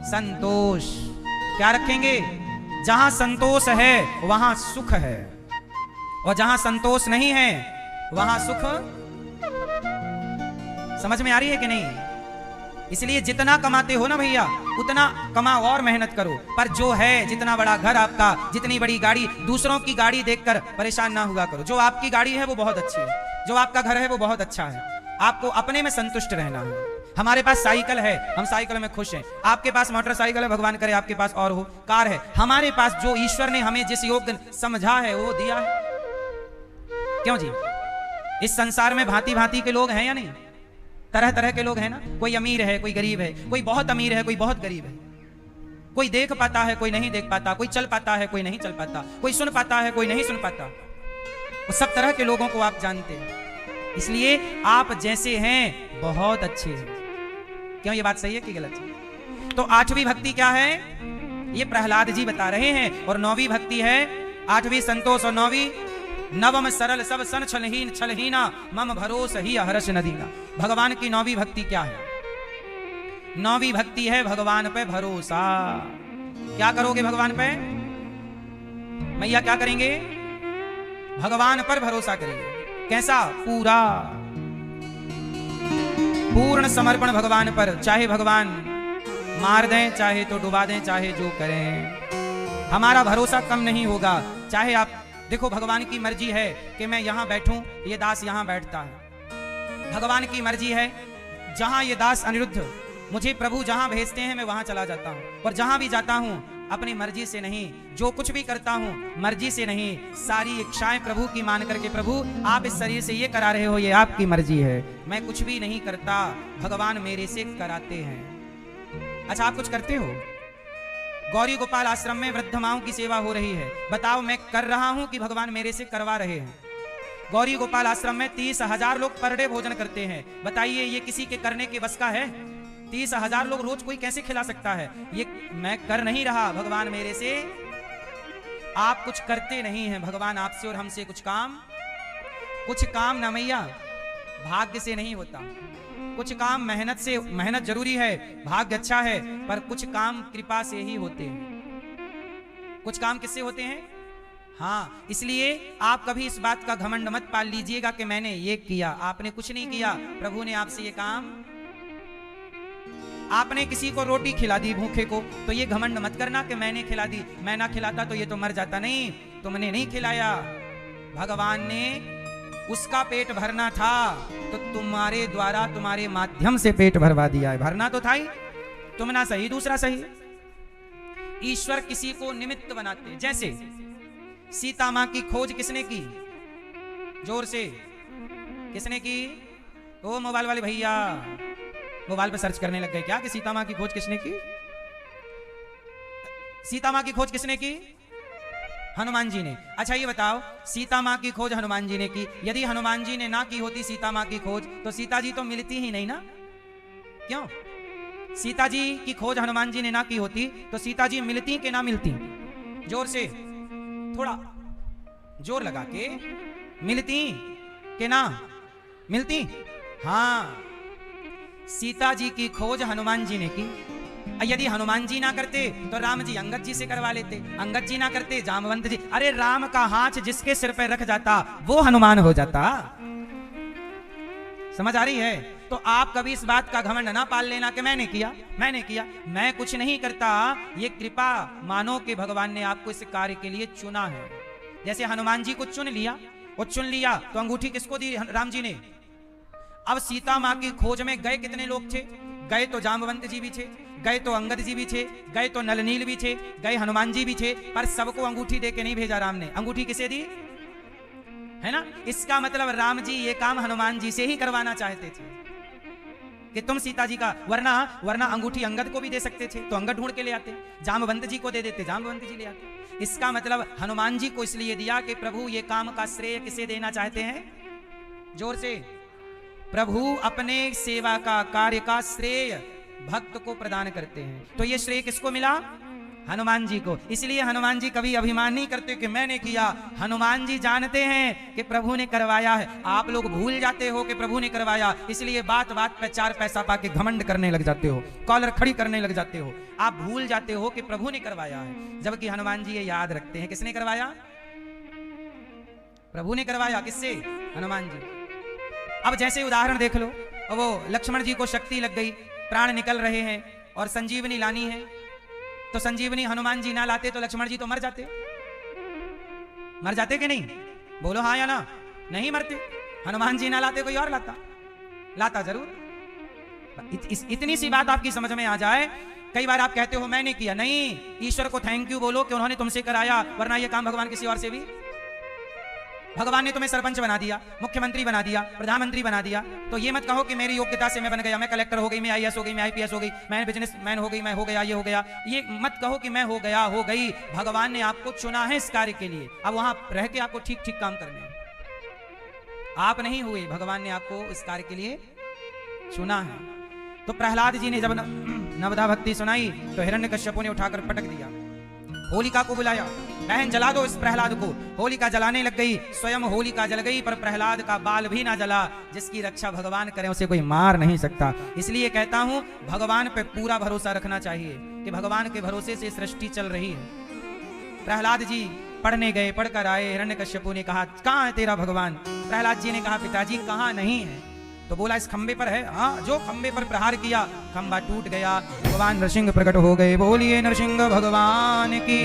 संतोष। क्या रखेंगे? जहां संतोष है वहां सुख है, और जहां संतोष नहीं है वहां सुख। समझ में आ रही है कि नहीं? इसलिए जितना कमाते हो ना भैया, उतना कमाओ और मेहनत करो, पर जो है, जितना बड़ा घर आपका, जितनी बड़ी गाड़ी, दूसरों की गाड़ी देखकर परेशान ना हुआ करो। जो आपकी गाड़ी है वो बहुत अच्छी है, जो आपका घर है वो बहुत अच्छा है, आपको अपने में संतुष्ट रहना है। हमारे पास साइकिल है, हम साइकिल में खुश हैं। आपके पास मोटरसाइकिल है, भगवान करे आपके पास और हो, कार है। हमारे पास जो ईश्वर ने हमें जिस योग्य समझा है वो दिया है। क्यों जी? इस संसार में भांति भांति के लोग हैं या नहीं? तरह तरह के लोग हैं ना। कोई अमीर है, कोई गरीब है, कोई बहुत अमीर है, कोई बहुत गरीब है, कोई देख पाता है, कोई नहीं देख पाता, कोई चल पाता है, कोई नहीं चल पाता, कोई सुन पाता है, कोई नहीं सुन पाता। वो सब तरह के लोगों को आप जानते हैं। इसलिए आप जैसे हैं बहुत अच्छे हैं। क्यों? ये बात सही है कि गलत है? तो 8वीं भक्ति क्या है ये प्रहलाद जी बता रहे हैं। और 9वीं भक्ति है, 8वीं संतोष और 9वीं नवम सरल सब सन छलहीन छलहीना मम भरोस ही अहरस नदीना। भगवान की 9वीं भक्ति क्या है? 9वीं भक्ति है भगवान पे भरोसा। क्या करोगे भगवान पे? मैया क्या करेंगे? भगवान पर भरोसा करेंगे। कैसा? पूरा, पूर्ण समर्पण भगवान पर। चाहे भगवान मार दें, चाहे तो डुबा दें, चाहे जो करें, हमारा भरोसा कम नहीं होगा। चाहे आप देखो, भगवान की मर्जी है कि मैं यहां बैठूं, ये दास यहां बैठता है। भगवान की मर्जी है, जहां ये दास अनिरुद्ध, मुझे प्रभु जहां भेजते हैं मैं वहां चला जाता हूं। और जहां भी जाता हूं अपनी मर्जी से नहीं, जो कुछ भी करता हूं मर्जी से नहीं, सारी इच्छाएं प्रभु की मान करके, प्रभु आप इस शरीर से ये करा रहे हो, ये आपकी मर्जी है, मैं कुछ भी नहीं करता, भगवान मेरे से कराते हैं। अच्छा, आप कुछ करते हो? गौरी गोपाल आश्रम में वृद्ध माओं की सेवा हो रही है, बताओ मैं कर रहा हूं कि भगवान मेरे से करवा रहे हैं? गौरी गोपाल आश्रम में 30,000 लोग पर डे भोजन करते हैं। बताइए ये किसी के करने के बस का है? 30,000 लोग रोज कोई कैसे खिला सकता है? ये मैं कर नहीं रहा, भगवान मेरे से। आप कुछ करते नहीं हैं, भगवान आपसे और हमसे कुछ काम ना मैया भाग्य से नहीं होता। कुछ काम मेहनत से, मेहनत जरूरी है, भाग्य अच्छा है, पर कुछ काम कृपा से ही होते हैं। कुछ काम किससे होते हैं? हाँ, इसलिए आप कभी इस बात का घमंड मत पाल लीजिएगा कि मैंने ये किया। आपने कुछ नहीं किया, प्रभु ने आपसे ये काम। आपने किसी को रोटी खिला दी भूखे को, तो ये घमंड मत करना कि मैंने खिला दी, मैं ना खिलाता तो ये तो मर जाता। नहीं, तुमने नहीं खिलाया, भगवान ने उसका पेट भरना था तो तुम्हारे द्वारा, तुम्हारे माध्यम से पेट भरवा दिया है। भरना तो था ही, तुम ना सही दूसरा सही। ईश्वर किसी को निमित्त बनाते हैं। जैसे सीता मां की खोज किसने की? जोर से किसने की? ओ मोबाइल वाले भैया, मोबाइल पे सर्च करने लग गए क्या कि सीता मां की खोज किसने की? सीता मां की खोज किसने की? हनुमान जी ने। अच्छा ये बताओ, सीता मां की खोज हनुमान जी ने की, यदि हनुमान जी ने ना की होती सीता मां की खोज तो सीता जी तो मिलती ही नहीं ना। क्यों? सीता जी की खोज हनुमान जी ने ना की होती तो सीता जी मिलती कि ना मिलती? जोर से, थोड़ा जोर लगा के मिलती कि ना मिलती? हाँ, सीता जी की खोज हनुमान जी ने की। यदि हनुमान जी ना करते तो राम जी अंगद जी से करवा लेते, अंगद जी ना करते जामवंत जी। अरे राम का हाथ जिसके सिर पे रख जाता वो हनुमान हो जाता। समझ आ रही है? तो आप कभी इस बात का घमंड ना पाल लेना कि मैंने किया, मैंने किया। मैं कुछ नहीं करता, ये कृपा मानो कि भगवान ने आपको इस कार्य के लिए चुना है। जैसे हनुमान जी को चुन लिया, वो चुन लिया तो अंगूठी किसको दी? राम जी ने। अब सीता मां की खोज में गए कितने लोग थे? गए तो जामवंत जी भी थे, गए तो अंगद जी भी थे, गए तो नलनील भी थे, गए हनुमान जी भी थे, पर सबको अंगूठी दे के नहीं भेजा राम ने। अंगूठी किसे दी? है ना? इसका मतलब राम जी ये काम हनुमान जी से ही करवाना चाहते थे कि तुम सीता जी का, वरना अंगूठी अंगद को भी दे सकते थे तो अंगद ढूंढ के ले आते, जामवंत जी को दे देते, जामवंत जी ले आते। इसका मतलब हनुमान जी को इसलिए दिया कि प्रभु ये काम का श्रेय किसे देना चाहते हैं? जोर से। प्रभु अपने सेवा का, कार्य का श्रेय भक्त को प्रदान करते हैं। तो ये श्रेय किसको मिला? हनुमान जी को। इसलिए हनुमान जी कभी अभिमान नहीं करते कि मैंने किया। हनुमान जी जानते हैं कि प्रभु ने करवाया है। आप लोग भूल जाते हो कि प्रभु ने करवाया, इसलिए बात बात पे 4 पैसा पाके घमंड करने लग जाते हो, कॉलर खड़ी करने लग जाते हो। आप भूल जाते हो कि प्रभु ने करवाया है, जबकि हनुमान जी ये याद रखते हैं किसने करवाया? प्रभु ने करवाया। किससे? हनुमान जी। अब जैसे उदाहरण देख लो, वो लक्ष्मण जी को शक्ति लग गई, प्राण निकल रहे हैं और संजीवनी लानी है, तो संजीवनी हनुमान जी ना लाते तो लक्ष्मण जी तो मर जाते। मर जाते कि नहीं? बोलो हाँ या ना? नहीं मरते। हनुमान जी ना लाते कोई और लाता, लाता जरूर। इतनी सी बात आपकी समझ में आ जाए। कई बार आप कहते हो मैंने किया, नहीं, ईश्वर को थैंक यू बोलो कि उन्होंने तुमसे कराया, वरना यह काम भगवान किसी और से भी। भगवान ने तुम्हें सरपंच बना दिया, मुख्यमंत्री बना दिया, प्रधानमंत्री बना दिया, तो ये मत कहो कि मेरी योग्यता से मैं बन गया, मैं कलेक्टर हो गई, मैं आईएएस हो गई, मैं आईपीएस हो गई, मैं बिजनेसमैन हो गई, मैं हो गया, ये हो गया। ये मत कहो कि मैं हो गया, हो गई। भगवान ने आपको चुना है इस कार्य के लिए। अब वहां रह के आपको ठीक ठीक काम करने हैं। आप नहीं हुए, भगवान ने आपको इस कार्य के लिए चुना है। तो प्रहलाद जी ने जब नवदा भक्ति सुनाई तो हिरण्यकश्यप ने उठाकर पटक दिया, होलिका को बुलाया, बहन जला दो इस प्रहलाद को। होलिका जलाने लग गई, स्वयं होलिका जल गई, पर प्रहलाद का बाल भी ना जला। जिसकी रक्षा भगवान करें उसे कोई मार नहीं सकता। इसलिए कहता हूं भगवान पे पूरा भरोसा रखना चाहिए कि भगवान के भरोसे से सृष्टि चल रही है। प्रहलाद जी पढ़ने गए, पढ़कर आए, हिरण्यकश्यप ने कहा कहां है तेरा भगवान? प्रहलाद जी ने कहा पिताजी कहां नहीं है। तो बोला इस खंबे पर है। हाँ, जो खंबे पर प्रहार किया खंबा टूट गया, भगवान नरसिंह प्रकट हो गए। बोलिए नरसिंह भगवान की।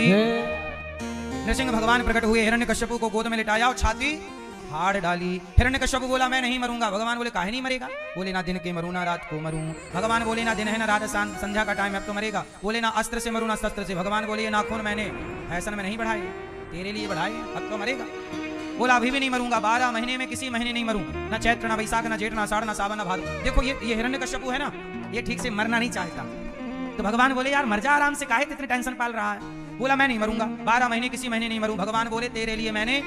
नरसिंह भगवान प्रकट हुए, हिरण्यकश्यप को गोद में लिटाया और छाती फाड़ डाली। हिरण्यकश्यप बोला मैं नहीं मरूंगा। भगवान बोले काहे नहीं मरेगा? बोले ना दिन के मरूं ना रात को मरूं। भगवान बोले ना दिन है ना रात, संध्या का टाइम है, अब तो मरेगा। बोले ना अस्त्र से मरूं ना शस्त्र से। भगवान बोले नाखून मैंने फैशन में नहीं बढ़ाए, तेरे लिए बढ़ाए, अब तो मरेगा। बोला अभी भी नहीं मरूंगा, 12 महीने में किसी महीने नहीं मरूं, ना चैत्र ना वैशाख ना जेठ ना आषाढ़ ना सावन ना भादो। देखो ये हिरण्यकश्यप है ना, ये ठीक से मरना नहीं चाहता। तो भगवान बोले यार मर जा आराम से, काहे इतनी टेंशन पाल रहा है? बोला मैं नहीं मरूंगा, 12 महीने किसी महीने नहीं मरूं। भगवान बोले तेरे लिए मैंने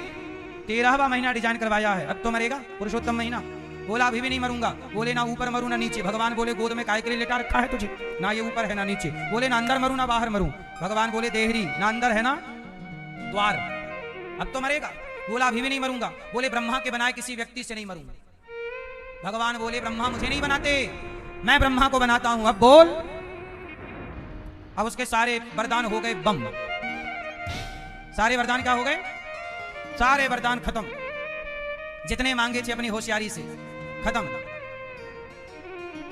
13वां महीना डिजाइन करवाया है, अब तो मरेगा, पुरुषोत्तम महीना। बोला अभी भी नहीं मरूंगा। बोले ना ऊपर मरूं ना नीचे। भगवान बोले गोद में काहे के लिए लेटा रखा है तुझे? ना ये ऊपर है ना नीचे। बोले ना अंदर मरूं ना बाहर मरूं। भगवान बोले देहरी, ना अंदर है ना द्वार, अब तो मरेगा। बोला अभी भी नहीं मरूंगा। बोले ब्रह्मा के बनाए किसी व्यक्ति से नहीं मरूंगा। भगवान बोले ब्रह्मा मुझे नहीं बनाते, मैं ब्रह्मा को बनाता हूं, अब बोल। अब उसके सारे वरदान हो गए बम। सारे वरदान क्या हो गए? सारे वरदान खत्म। जितने मांगे थे अपनी होशियारी से खत्म।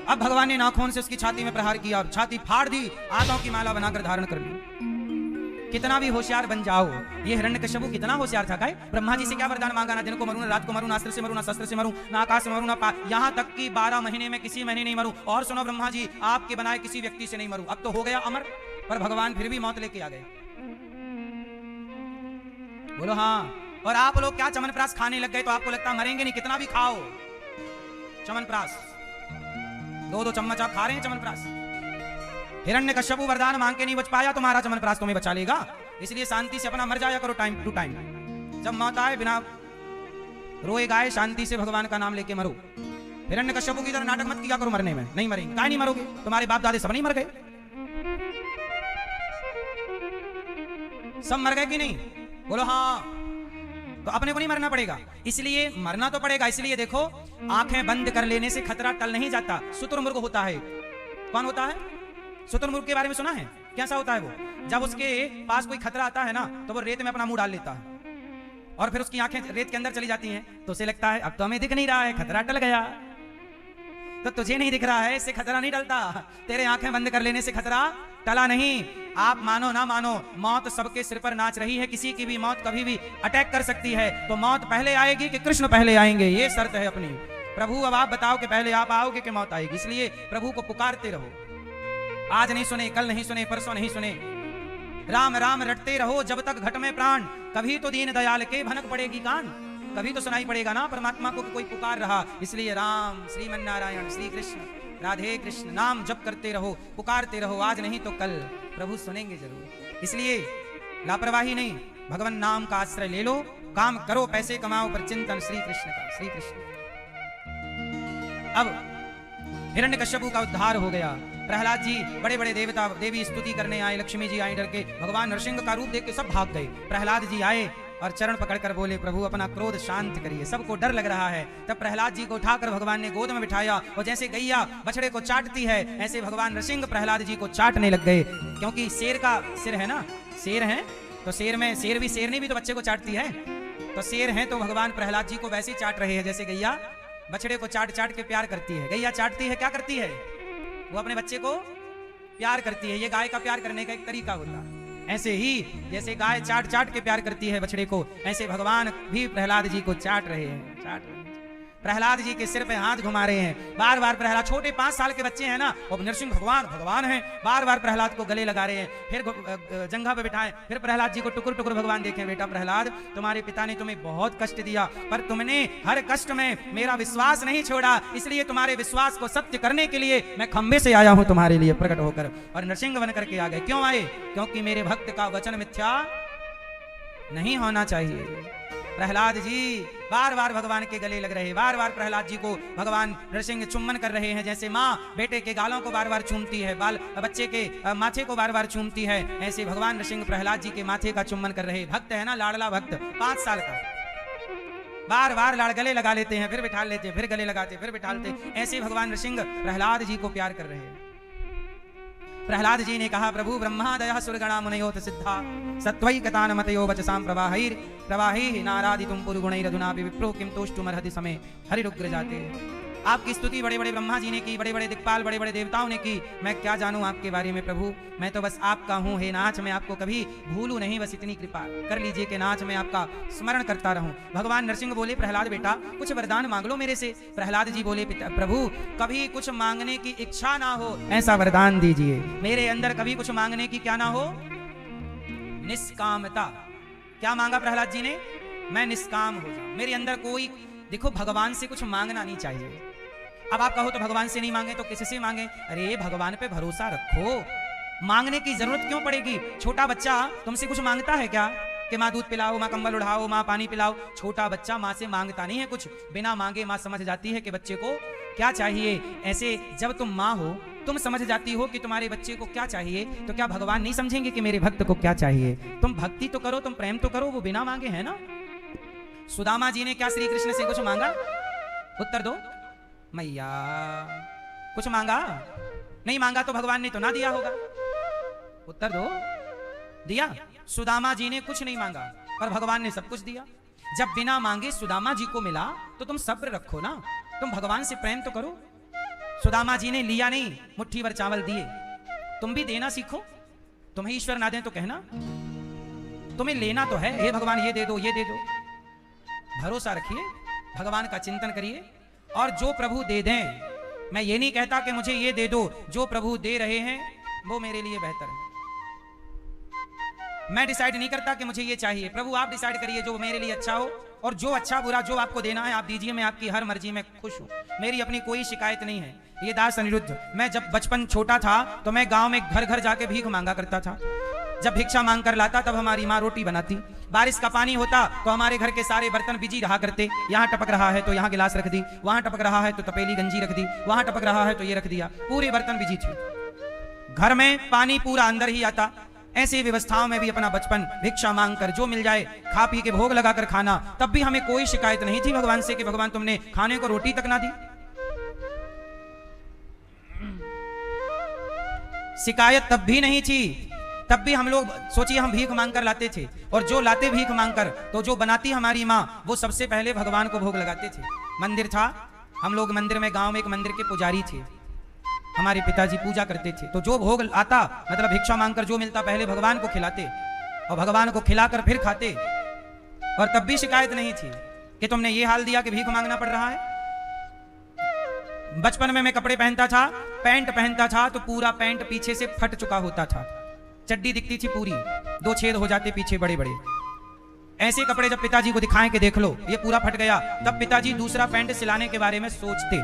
अब भगवान ने नाखून से उसकी छाती में प्रहार किया, छाती फाड़ दी, आंतों की माला बनाकर धारण कर ली। कितना भी होशियार बन जाओ, ये हिरण्यकश्यप कितना होशियार था। काय ब्रह्मा जी से क्या वरदान मांगा? ना दिन को मरूं ना रात को मरूं, ना अस्त्र से मरूं ना शस्त्र से मरूं, ना आकाश से मरूं ना यहां तक कि 12 महीने में किसी महीने नहीं मरूं। और सुनो ब्रह्मा जी, आपके बनाए किसी व्यक्ति से नहीं मरूं। अब तो हो गया अमर, पर भगवान फिर भी मौत लेके आ गए। बोलो हाँ। और आप लोग क्या चमनप्राश खाने लग गए तो आपको लगता मरेंगे नहीं, कितना भी खाओ चमनप्राश, 2-2 चम्मच आप खा रहे हैं चमनप्राश। हिरण्यकश्यप वरदान मांग के नहीं बच पाया, तुम्हारा चमनप्राश तुम्हें बचा लेगा। इसलिए शांति से अपना मर जाया करो टाइम टू टाइम। जब मौत आए बिना रोए गाए शांति से भगवान का नाम लेके मरो। हिरण्यकश्यप की तरह नाटक मत किया करो मरने में, नहीं मरेंगे। काहे नहीं मरोगे? तुम्हारे बाप दादे सब नहीं मर गए? सब मर गए कि नहीं? बोलो हाँ। तो अपने को नहीं मरना पड़ेगा, इसलिए मरना तो पड़ेगा। इसलिए देखो, आंखें बंद कर लेने से खतरा टल नहीं जाता। शुतुरमुर्ग होता है, कौन होता है? शुतुरमुर्ग के बारे में सुना है? कैसा होता है वो? जब उसके पास कोई खतरा आता है ना, तो वो रेत में अपना मुंह डाल लेता है और फिर उसकी आंखें रेत के अंदर चली जाती हैं, तो उसे लगता है अब तो हमें दिख नहीं रहा है, खतरा टल गया। तो तुझे नहीं दिख रहा है, इससे खतरा नहीं टलता। तेरे आंखें बंद कर लेने से खतरा टला नहीं। आप मानो ना मानो, मौत सबके सिर पर नाच रही है। किसी की भी मौत कभी भी अटैक कर सकती है। तो मौत पहले आएगी कि कृष्ण पहले आएंगे, ये शर्त है अपनी। प्रभु अब आप बताओ कि पहले आप आओगे कि मौत आएगी। इसलिए प्रभु को पुकारते रहो। आज नहीं सुने, कल नहीं सुने, परसों नहीं सुने, राम राम रटते रहो जब तक घट में प्राण। कभी तो दीन दयाल के भनक पड़ेगी कान, कभी तो सुनाई पड़ेगा ना परमात्मा को कि कोई पुकार रहा। इसलिए राम, श्रीमन नारायण, श्री कृष्ण, राधे कृष्ण नाम जप करते रहो, पुकारते रहो। आज नहीं तो कल प्रभु सुनेंगे जरूर। इसलिए लापरवाही नहीं, भगवान नाम का आश्रय ले लो। काम करो, पैसे कमाओ, पर चिंतन श्री कृष्ण का, श्री कृष्ण। अब हिरण्यकश्यपु का उद्धार हो गया। प्रहलाद जी बड़े बड़े देवता देवी स्तुति करने आए, लक्ष्मी जी आई डर के, भगवान नरसिंह का रूप देख के सब भाग गए। प्रहलाद जी आए और चरण पकड़कर बोले, प्रभु अपना क्रोध शांत करिए, सबको डर लग रहा है। तब प्रहलाद जी को उठाकर भगवान ने गोद में बिठाया और जैसे गैया बछड़े को चाटती है, ऐसे भगवान नरसिंह प्रहलाद जी को चाटने लग गए। क्योंकि शेर का सिर है ना, शेर है तो शेर में शेर भी शेरनी भी तो बच्चे को चाटती है। तो शेर है तो भगवान प्रहलाद जी को वैसे ही चाट रहे हैं जैसे गैया बछड़े को चाट चाट के प्यार करती है। गैया चाटती है, क्या करती है? वो अपने बच्चे को प्यार करती है। ये गाय का प्यार करने का एक तरीका होता है। ऐसे ही जैसे गाय चाट चाट के प्यार करती है बछड़े को, ऐसे भगवान भी प्रहलाद जी को चाट रहे हैं, चाट रहे हैं। प्रहलाद जी के सिर पे हाथ घुमा रहे हैं बार बार। प्रहलाद छोटे 5 साल के बच्चे हैं ना, और नरसिंह भगवान भगवान हैं, बार बार प्रहलाद को गले लगा रहे हैं। फिर जंघा पे बिठाए, फिर प्रहलाद जी को टुकुर टुकुर भगवान देखें, बेटा प्रहलाद, तुम्हारे पिता ने तुम्हें बहुत कष्ट दिया, पर तुमने हर कष्ट में मेरा विश्वास नहीं छोड़ा। इसलिए तुम्हारे विश्वास को सत्य करने के लिए मैं खंबे से आया हूं तुम्हारे लिए प्रकट होकर, और नरसिंह बन करके आ गए। क्यों आए? क्योंकि मेरे भक्त का वचन मिथ्या नहीं होना चाहिए। प्रहलाद जी बार बार भगवान के गले लग रहे, बार बार प्रहलाद जी को भगवान नरसिंह चुम्बन कर रहे हैं। जैसे माँ बेटे के गालों को बार बार चूमती है, बाल बच्चे के माथे को बार बार चूमती है, ऐसे भगवान नरसिंह प्रहलाद जी के माथे का चुम्बन कर रहे। भक्त है ना, लाडला भक्त, 5 साल का, बार बार लाड़ गले लगा लेते हैं, फिर बिठा लेते, फिर गले लगाते, फिर बिठाते। ऐसे भगवान नरसिंह प्रहलाद जी को प्यार कर रहे हैं। प्रहलाद जी ने कहा, प्रभु ब्रह्मादयः सुरगणा मुनयोत सिद्धा सत्वैकतान मतयो वचसां प्रवाहैर प्रवाहैः नारादितुं पुरुगुणैरधुनापि विप्रो किं तोष्टुमर्हति समे हरिरुग्र जाते। आपकी स्तुति बड़े बड़े ब्रह्मा जी ने की, बड़े बड़े दिक्पाल, बड़े बड़े देवताओं ने की। मैं क्या जानूं आपके बारे में प्रभु, मैं तो बस आपका हूं। हे नाथ, मैं आपको कभी भूलूं नहीं, बस इतनी कृपा कर लीजिए कि नाथ मैं आपका स्मरण करता रहूं। भगवान नरसिंह बोले, प्रहलाद बेटा कुछ वरदान मांग लो मेरे से। प्रहलाद जी बोले, प्रभु कभी कुछ मांगने की इच्छा ना हो ऐसा वरदान दीजिए। मेरे अंदर कभी कुछ मांगने की क्या ना हो, निष्कामता। क्या मांगा प्रहलाद जी ने? मैं निष्काम हो जाऊं, मेरे अंदर कोई, देखो भगवान से कुछ मांगना नहीं चाहिए। अब आप कहो तो भगवान से नहीं मांगे तो किसी से मांगे? अरे भगवान पे भरोसा रखो, मांगने की जरूरत क्यों पड़ेगी? छोटा बच्चा तुमसे कुछ मांगता है क्या कि माँ दूध पिलाओ, माँ कंबल उड़ाओ, माँ पानी पिलाओ? छोटा बच्चा माँ से मांगता नहीं है कुछ, बिना मांगे माँ समझ जाती है कि बच्चे को क्या चाहिए। ऐसे जब तुम माँ हो, तुम समझ जाती हो कि तुम्हारे बच्चे को क्या चाहिए, तो क्या भगवान नहीं समझेंगे कि मेरे भक्त को क्या चाहिए? तुम भक्ति तो करो, तुम प्रेम तो करो, वो बिना मांगे है ना। सुदामा जी ने क्या श्री कृष्ण से कुछ मांगा? उत्तर दो मैया। कुछ मांगा? नहीं मांगा तो भगवान ने तो ना दिया होगा। उत्तर दो, दिया? सुदामा जी ने कुछ नहीं मांगा पर भगवान ने सब कुछ दिया। जब बिना मांगे सुदामा जी को मिला तो तुम सब्र रखो ना, तुम भगवान से प्रेम तो करो। सुदामा जी ने लिया नहीं, मुट्ठी भर चावल दिए। तुम भी देना सीखो, तुम्हें ईश्वर ना दें तो कहना, तुम्हें लेना तो है। हे भगवान ये दे दो, ये दे दो। भरोसा रखिए, भगवान का चिंतन करिए, और जो प्रभु दे दें, मैं ये नहीं कहता कि मुझे ये दे दो, जो प्रभु दे रहे हैं वो मेरे लिए बेहतर है। मैं डिसाइड नहीं करता कि मुझे ये चाहिए, प्रभु आप डिसाइड करिए जो मेरे लिए अच्छा हो, और जो अच्छा बुरा जो आपको देना है आप दीजिए, मैं आपकी हर मर्जी में खुश हूं, मेरी अपनी कोई शिकायत नहीं है। ये दास अनिरुद्ध, मैं जब बचपन छोटा था तो मैं गांव में घर घर जाके भीख मांगा करता था। जब भिक्षा मांग कर लाता तब हमारी माँ रोटी बनाती। बारिश का पानी होता तो हमारे घर के सारे बर्तन बिजी रहा करते। यहाँ टपक रहा है तो यहाँ गिलास रख दी, वहां टपक रहा है तो तपेली गंजी रख दी, वहां टपक रहा है तो ये रख दिया, पूरे बर्तन बिजी थे। घर में पानी पूरा अंदर ही आता, ऐसी व्यवस्थाओं में भी अपना बचपन भिक्षा मांगकर जो मिल जाए खा पी के भोग लगाकर खाना, तब भी हमें कोई शिकायत नहीं थी भगवान से कि भगवान तुमने खाने को रोटी तक ना दी। शिकायत तब भी नहीं थी। तब भी हम लोग सोचिए हम भीख मांगकर लाते थे, और जो लाते भीख मांगकर तो जो बनाती हमारी माँ वो सबसे पहले भगवान को भोग लगाते थे। मंदिर था, हम लोग मंदिर में, गांव में एक मंदिर के पुजारी थे, हमारे पिताजी पूजा करते थे, तो जो भोग आता मतलब भिक्षा मांगकर जो मिलता पहले भगवान को खिलाते और भगवान को खिलाकर फिर खाते। और तब भी शिकायत नहीं थी कि तुमने ये हाल दिया कि भीख मांगना पड़ रहा है। बचपन में मैं कपड़े पहनता था, पैंट पहनता था तो पूरा पैंट पीछे से फट चुका होता था, चड्डी दिखती थी पूरी, 2 छेद हो जाते पीछे बड़े बड़े। ऐसे कपड़े जब पिताजी को दिखाएं कि देख लो ये पूरा फट गया, तब पिताजी दूसरा पैंट सिलाने के बारे में सोचते।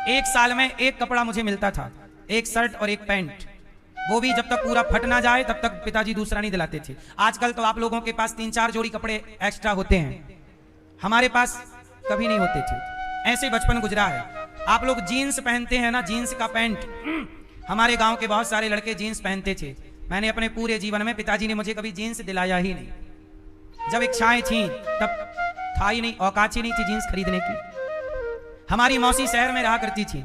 1 साल में 1 कपड़ा मुझे मिलता था, 1 शर्ट और 1 पैंट, वो भी जब तक पूरा फट ना जाए तब तक पिताजी दूसरा नहीं दिलाते थे। आजकल तो आप लोगों के पास 3-4 जोड़ी कपड़े एक्स्ट्रा होते हैं, हमारे पास कभी नहीं होते थे। ऐसे बचपन गुजरा है। आप लोग जीन्स पहनते हैं ना, जीन्स का पैंट, हमारे गांव के बहुत सारे लड़के जीन्स पहनते थे। मैंने अपने पूरे जीवन में, पिताजी ने मुझे कभी जीन्स दिलाया ही नहीं। जब इच्छाएं थी तब था ही नहीं, औकात ही नहीं थी जीन्स खरीदने की। हमारी मौसी शहर में रहा करती थी,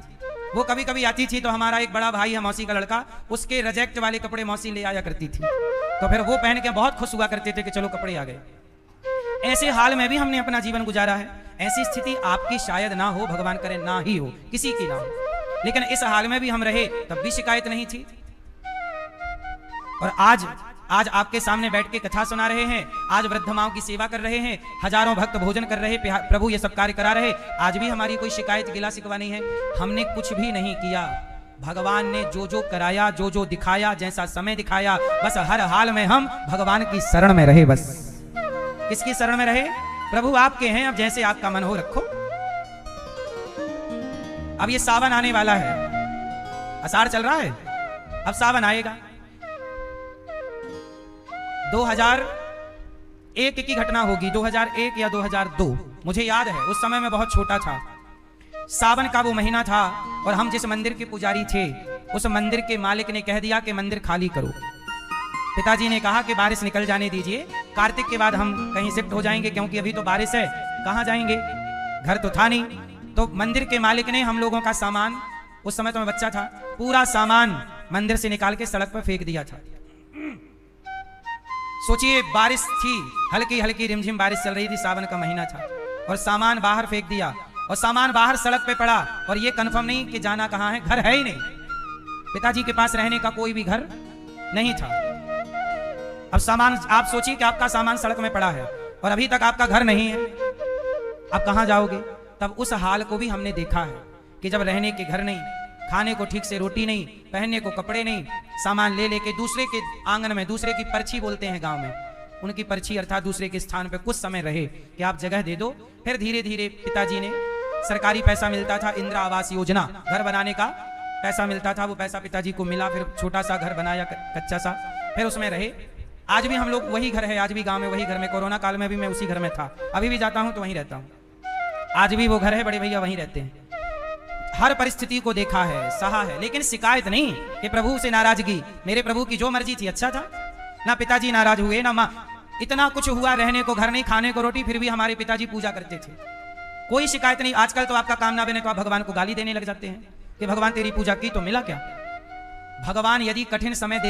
वो कभी कभी आती थी तो हमारा एक बड़ा भाई है मौसी का लड़का, उसके रिजेक्ट वाले कपड़े मौसी ले आया करती थी, तो फिर वो पहन के बहुत खुश हुआ करते थे कि चलो कपड़े आ गए। ऐसे हाल में भी हमने अपना जीवन गुजारा है। ऐसी स्थिति आपकी शायद ना हो, भगवान करे ना ही हो, किसी की ना हो, लेकिन इस हाल में भी हम रहे तब भी शिकायत नहीं थी। और आज आपके सामने बैठ के कथा सुना रहे हैं, आज वृद्ध माओं की सेवा कर रहे हैं, हजारों भक्त भोजन कर रहे, प्रभु ये सब कार्य करा रहे, आज भी हमारी कोई शिकायत गिला शिकवा नहीं है। हमने कुछ भी नहीं किया, भगवान ने जो जो कराया, जो जो दिखाया, जैसा समय दिखाया, बस हर हाल में हम भगवान की शरण में रहे। बस किसकी शरण में रहे? प्रभु आपके हैं, अब जैसे आपका मन हो रखो। अब ये सावन आने वाला है, आषाढ़ चल रहा है, अब सावन आएगा। 2001 की घटना होगी, 2001 या 2002, मुझे याद है, उस समय मैं बहुत छोटा था। सावन का वो महीना था और हम जिस मंदिर के पुजारी थे उस मंदिर के मालिक ने कह दिया कि मंदिर खाली करो। पिताजी ने कहा कि बारिश निकल जाने दीजिए, कार्तिक के बाद हम कहीं शिफ्ट हो जाएंगे, क्योंकि अभी तो बारिश है, कहाँ जाएंगे, घर तो था नहीं। तो मंदिर के मालिक ने हम लोगों का सामान, उस समय तो मैं बच्चा था, पूरा सामान मंदिर से निकाल के सड़क पर फेंक दिया था। सोचिए बारिश थी, हल्की हल्की रिमझिम बारिश चल रही थी, सावन का महीना था, और सामान बाहर फेंक दिया, और सामान बाहर सड़क पे पड़ा, और ये कंफर्म नहीं कि जाना कहाँ है, घर है ही नहीं। पिताजी के पास रहने का कोई भी घर नहीं था। अब सामान, आप सोचिए कि आपका सामान सड़क में पड़ा है और अभी तक आपका घर नहीं है, आप कहाँ जाओगे? तब उस हाल को भी हमने देखा है कि जब रहने के घर नहीं, खाने को ठीक से रोटी नहीं, पहनने को कपड़े नहीं, सामान ले लेके दूसरे के आंगन में, दूसरे की पर्ची बोलते हैं गांव में, उनकी पर्ची अर्थात दूसरे के स्थान पे कुछ समय रहे कि आप जगह दे दो। फिर धीरे धीरे पिताजी ने, सरकारी पैसा मिलता था, इंदिरा आवास योजना, घर बनाने का पैसा मिलता था, वो पैसा पिताजी को मिला, फिर छोटा सा घर बनाया कच्चा सा, फिर उसमें रहे। आज भी हम लोग वही घर है, आज भी गांव में वही घर में, कोरोना काल में भी मैं उसी घर में था, अभी भी जाता हूं तो वहीं रहता हूं, आज भी वो घर है, बड़े भैया वहीं रहते हैं। हर परिस्थिति को देखा है, सहा है, लेकिन शिकायत नहीं कि प्रभु से नाराजगी, मेरे प्रभु की जो मर्जी थी अच्छा था, ना पिताजी नाराज हुए ना माँ। इतना कुछ हुआ, रहने को घर नहीं, खाने को रोटी, फिर भी हमारे पिताजी पूजा करते थे, कोई शिकायत नहीं। आजकल तो आपका काम ना बने तो आप भगवान को गाली देने लग जाते हैं कि भगवान तेरी पूजा की तो मिला क्या? भगवान यदि कठिन समय